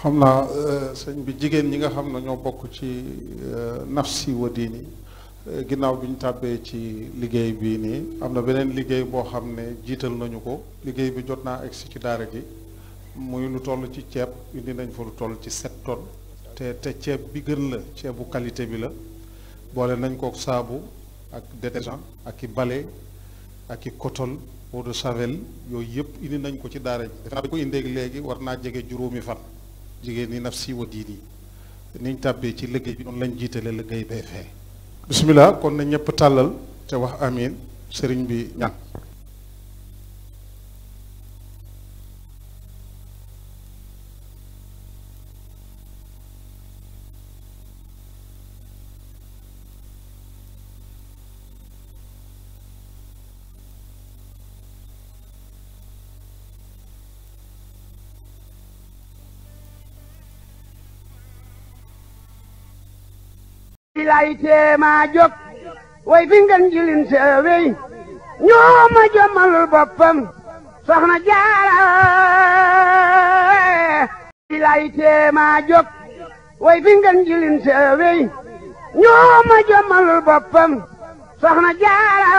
Speaker 7: xam naa sëñ bi jigéen ñi nga xam ne ñoo bokk ci nafsi wa diini ginnaaw bi ñu tàbbee ci liggéey bii nii am na beneen liggéey boo xam ne jiital nañu ko liggéey bi jot naa egsi ci daara ji muy lu toll ci ceeb indi nañ fa lu toll ci 7 tonnes te ceeb bi gën la ceebu qualité bi la boole nañ kook saabu ak détergent ak i balai ak i coton eau de javel yooyu yëpp indi nañ ko ci daara ji defe naa ko indeeg léegi war naa jege juróomi fan jigéen ñi Nafsi wa Diini niñ tàbbee ci liggéey bi noonu lañ jiitale liggéey bee fee bismillah kon na ñëpp tàllal te wax amin sëriñ bi ñaan
Speaker 1: lay teema jóg way fi ngeen jilin seewey ñoo ma jommalul boppam soxna jaara lay teema jóg way fi ngeen jilin seewey ñoo ma jommalul boppam soxna jaara